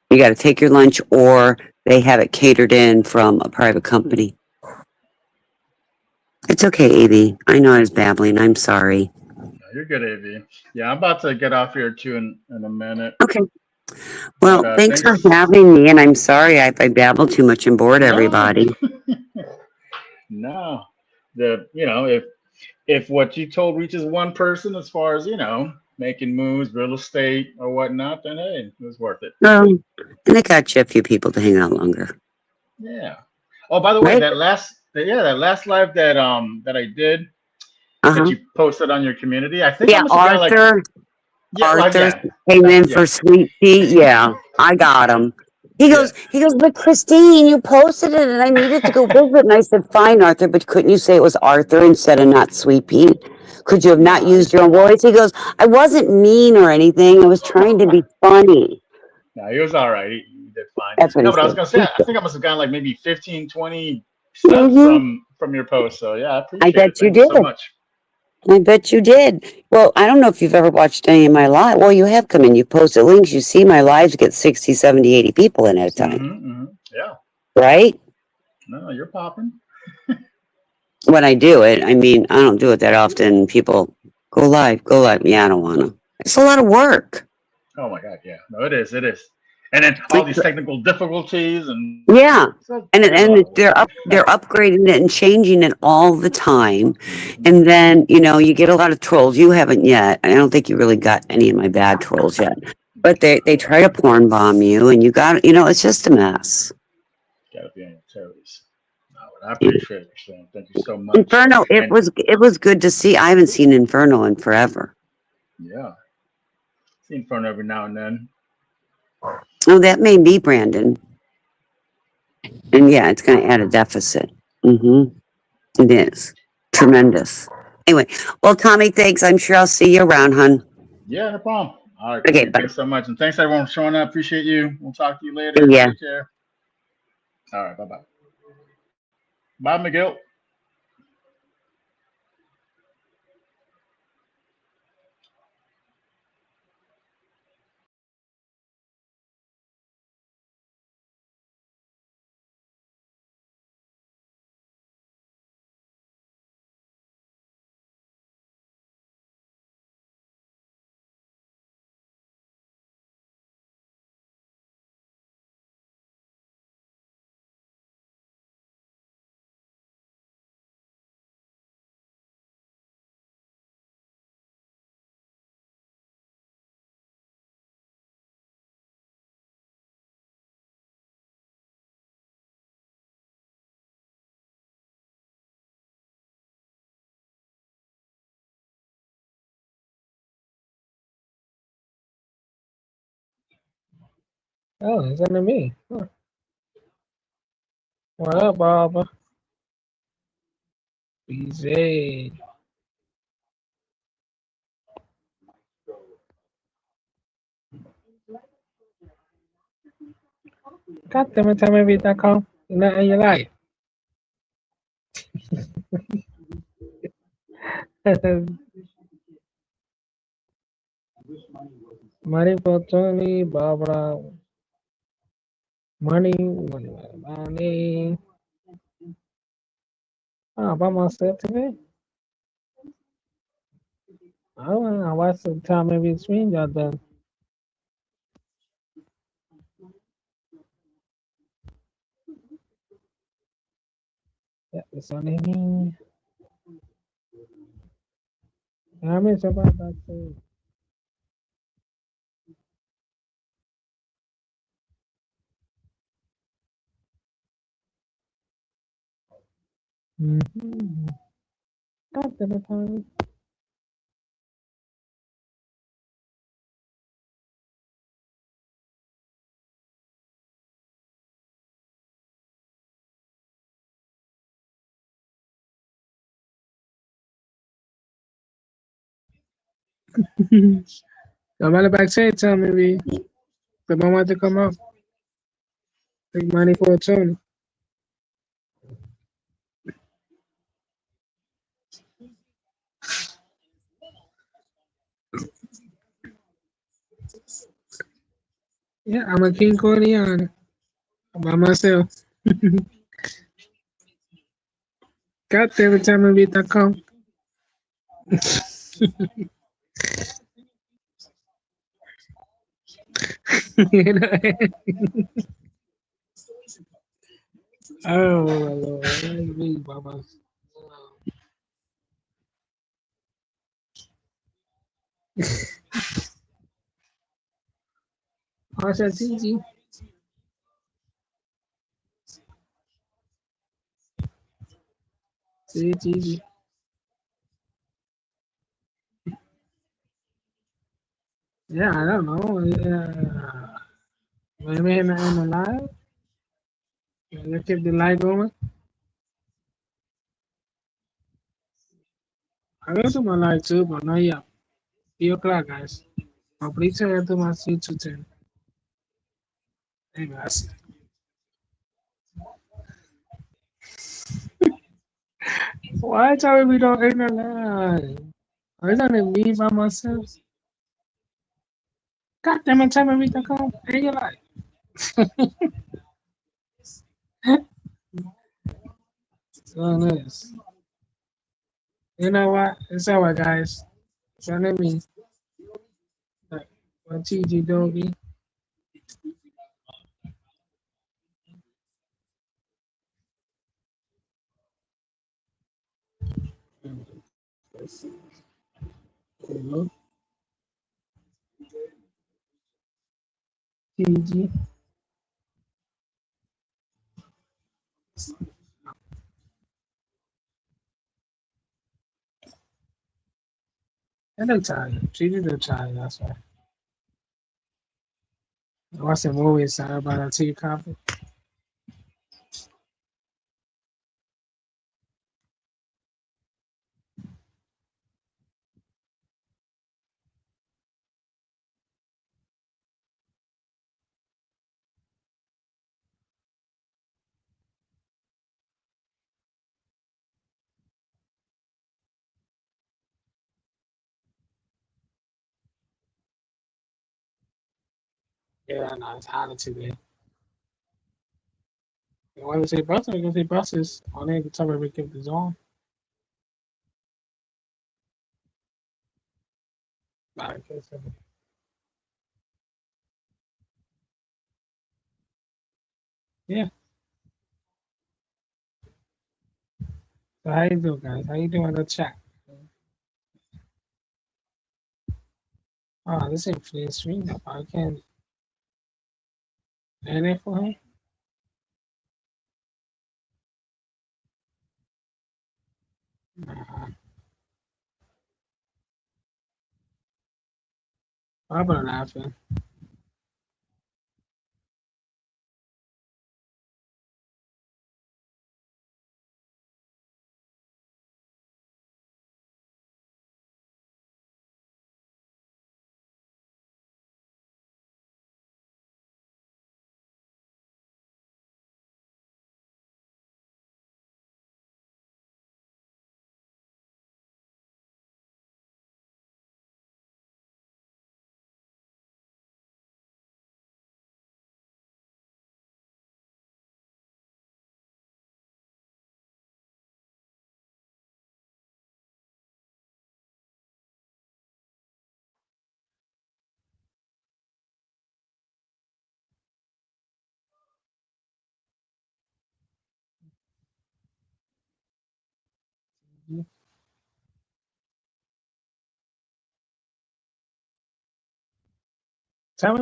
You got to take your lunch, or they have it catered in from a private company. It's okay, Av. I know I was babbling. I'm sorry. No, you're good, AV. Yeah, I'm about to get off here too in a minute. Okay. Well, But thanks for having me, and I'm sorry if I babbled too much and bored everybody. No, if what you told reaches one person as far as making moves, real estate or whatnot, then hey, it was worth it. And it got you a few people to hang out longer. Yeah. Oh, by the way, Right? that last live that I did that you posted on your community, I think I Yeah, must have got Arthur. Arthur came in for sweet tea. Yeah, I got him. He goes, but Christine, you posted it and I needed to go visit. And I said, fine, Arthur, but couldn't you say it was Arthur instead of not Sweet Pea? Could you have not used your own voice? He goes, I wasn't mean or anything. I was trying to be funny. No, he was all right. He did fine. That's what No, he but I was said. going to say, I think I must have gotten like maybe 15, 20 subs from your post. So yeah, I appreciate it. Bet you Thank you did. so much. I bet you did. Well, I don't know if you've ever watched any of my live. Well, you have come in. You posted links. You see my lives get 60, 70, 80 people in at a time. Yeah. Right? No, you're popping. When I do it, I mean, I don't do it that often. People go live. Yeah, I don't want to. It's a lot of work. Oh my God, yeah. No, it is. And then all these technical difficulties and yeah, and they're upgrading it and changing it all the time. And then you get a lot of trolls. You haven't yet. I don't think you really got any of my bad trolls yet. But they try to porn bomb you, and you got it's just a mess. Gotta be on your toes. No, I appreciate it, Shane. Thank you so much. Inferno, it was good to see. I haven't seen Inferno in forever. Yeah, see Inferno every now and then. Oh, that may be Brandon. And yeah, it's going to add a deficit. It is tremendous. Anyway, well, Tommy, thanks. I'm sure I'll see you around, hon. Yeah, no problem. All right. Okay, thanks so much, and thanks everyone for showing up. Appreciate you. We'll talk to you later. Yeah. Take care. All right. Bye. Bye, Miguel. Oh, it's under me. Huh. What up, Barbara? BJ. God damn it, tell me every that come. Nothing you like. Money for Tony, Barbara. Money. Ah, by myself today. I don't know. I watched the time in between y'all done. Yeah, it's only me. I miss about that too. Mm-hmm. God damn it, Tony. Somebody backstage tell me the moment to come up. Take money for Tony. Yeah, I'm a King Corleone by myself. God damn it, tell me that come. You know? Oh, my Lord. That's me by myself. I said, Gigi. See, Gigi. Yeah, I don't know. Maybe in the live. You keep the light going. I go to my live too, but not yet. 3 o'clock, guys. I'm pretty sure I do my seat to 10. Hey, guys. Why tell me we don't end the live? I don't me by myself. God damn it, tell me we don't come. Hey, you like? So nice. You know what? It's alright, guys. So let me. Like, what TG Doggy? Hello, TG. I don't tired. TG don't tired, that's why. I watched the movie, sorry about that tea coffee. Yeah, I know, it's hot today. You want to say buses? I'm going to say buses. On every time we keep this on. Alright, okay, so yeah. So how you doing, guys? How you doing in the chat? Oh, this ain't free stream. I can't end it for him. Nah, I'm laughing. Time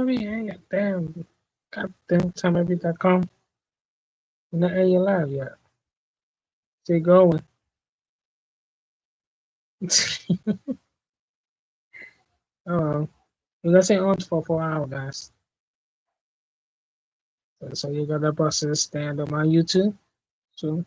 me, hey, damn, goddamn, timeevery.com. We're not air live yet. Stay going. Oh, we got stay on for 4 hours, guys. So you got that bus stand on my YouTube. So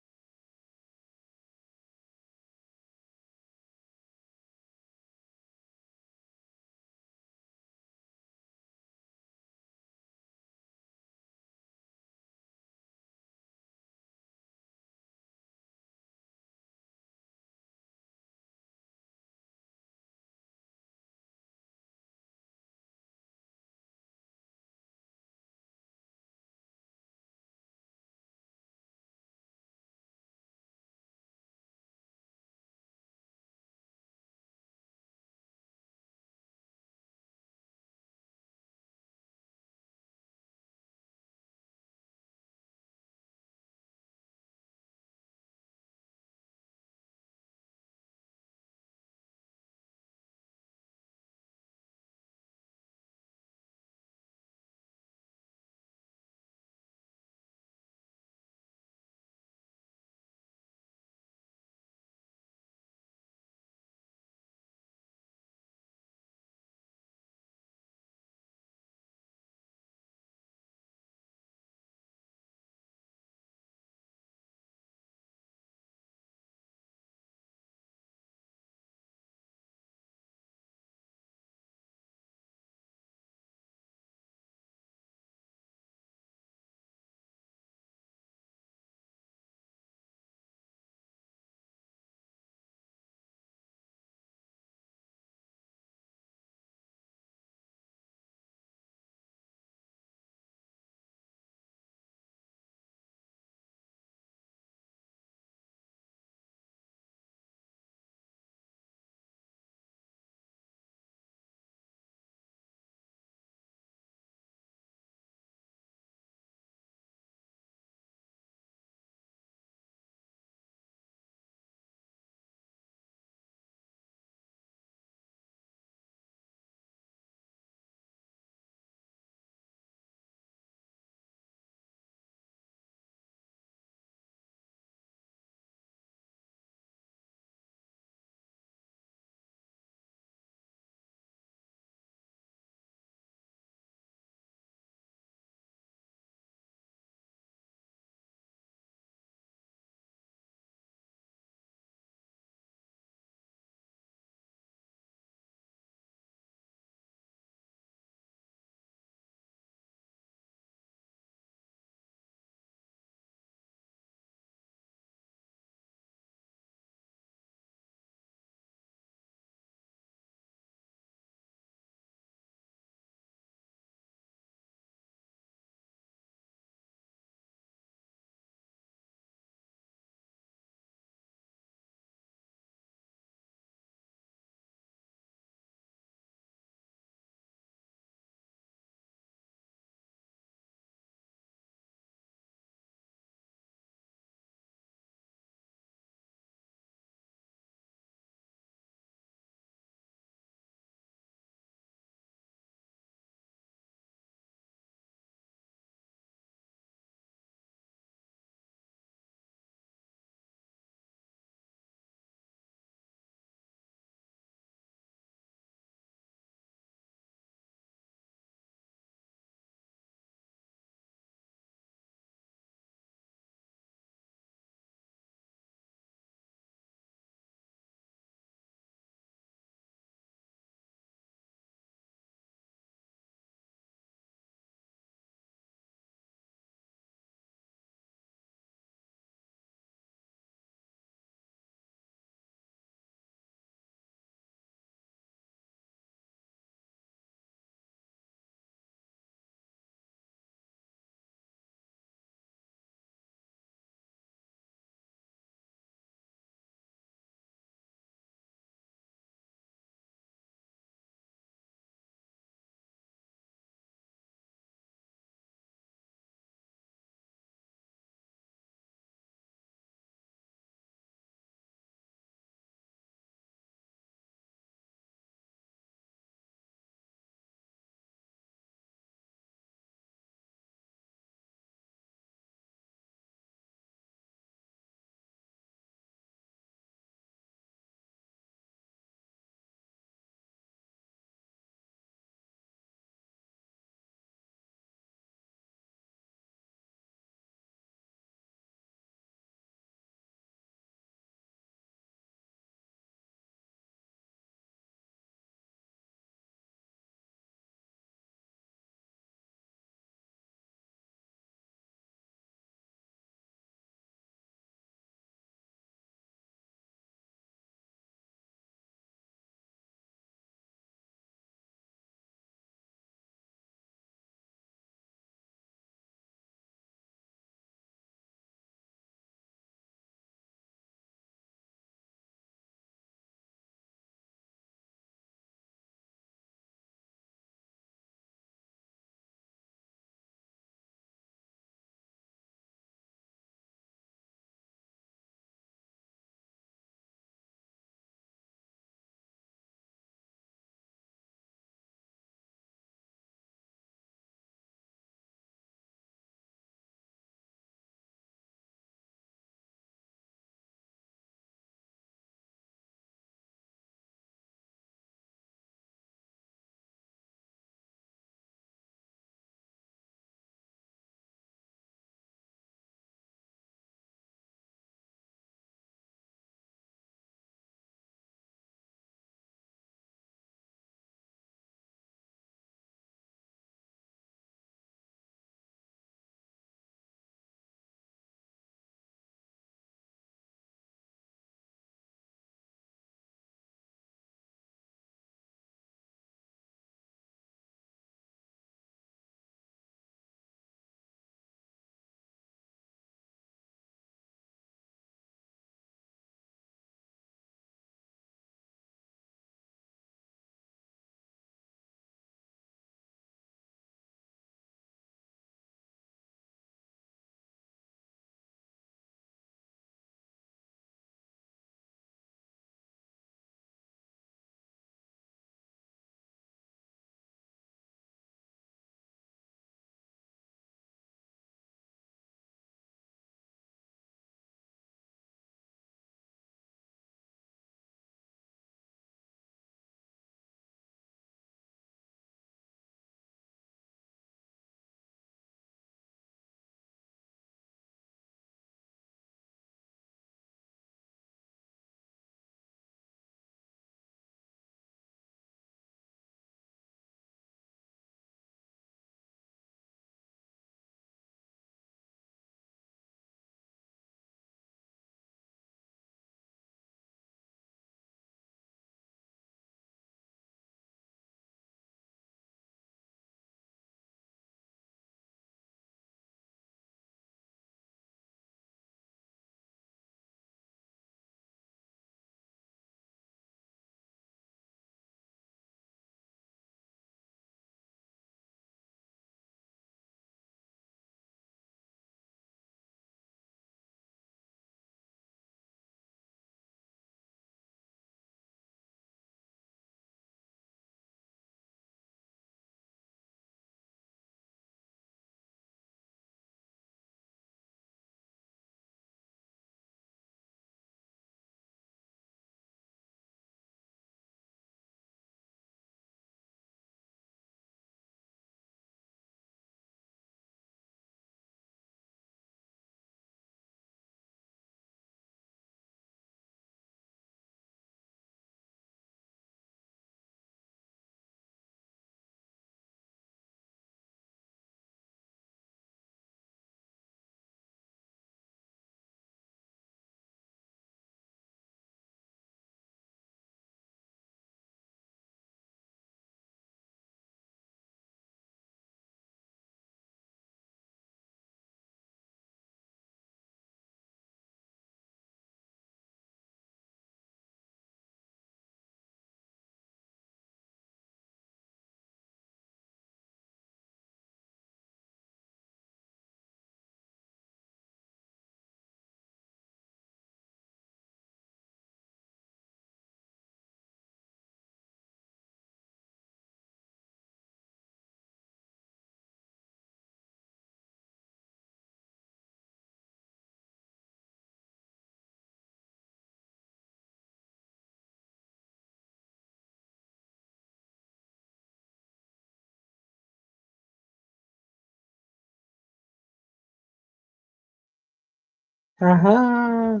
Haha.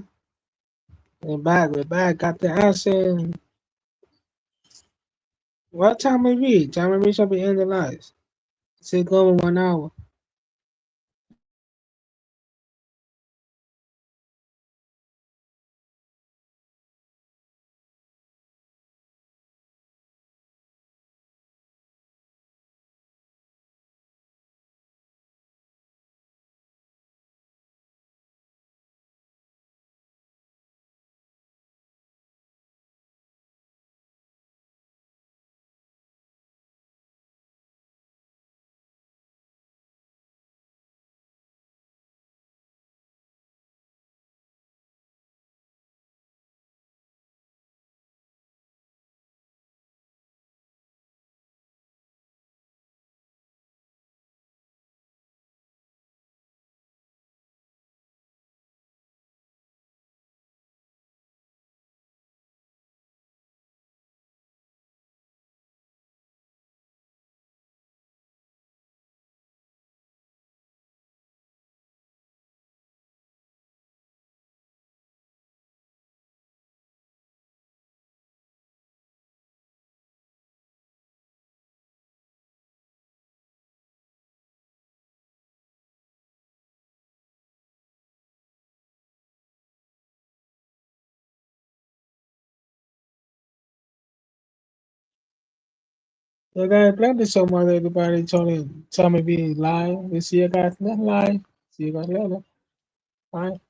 We're back. We're back. Got the action. What time we reach? Time we reach up the end of life. It's going 1 hour. You guys, plenty so much. Everybody tell me be live. We see you guys next live. See you guys later. Bye.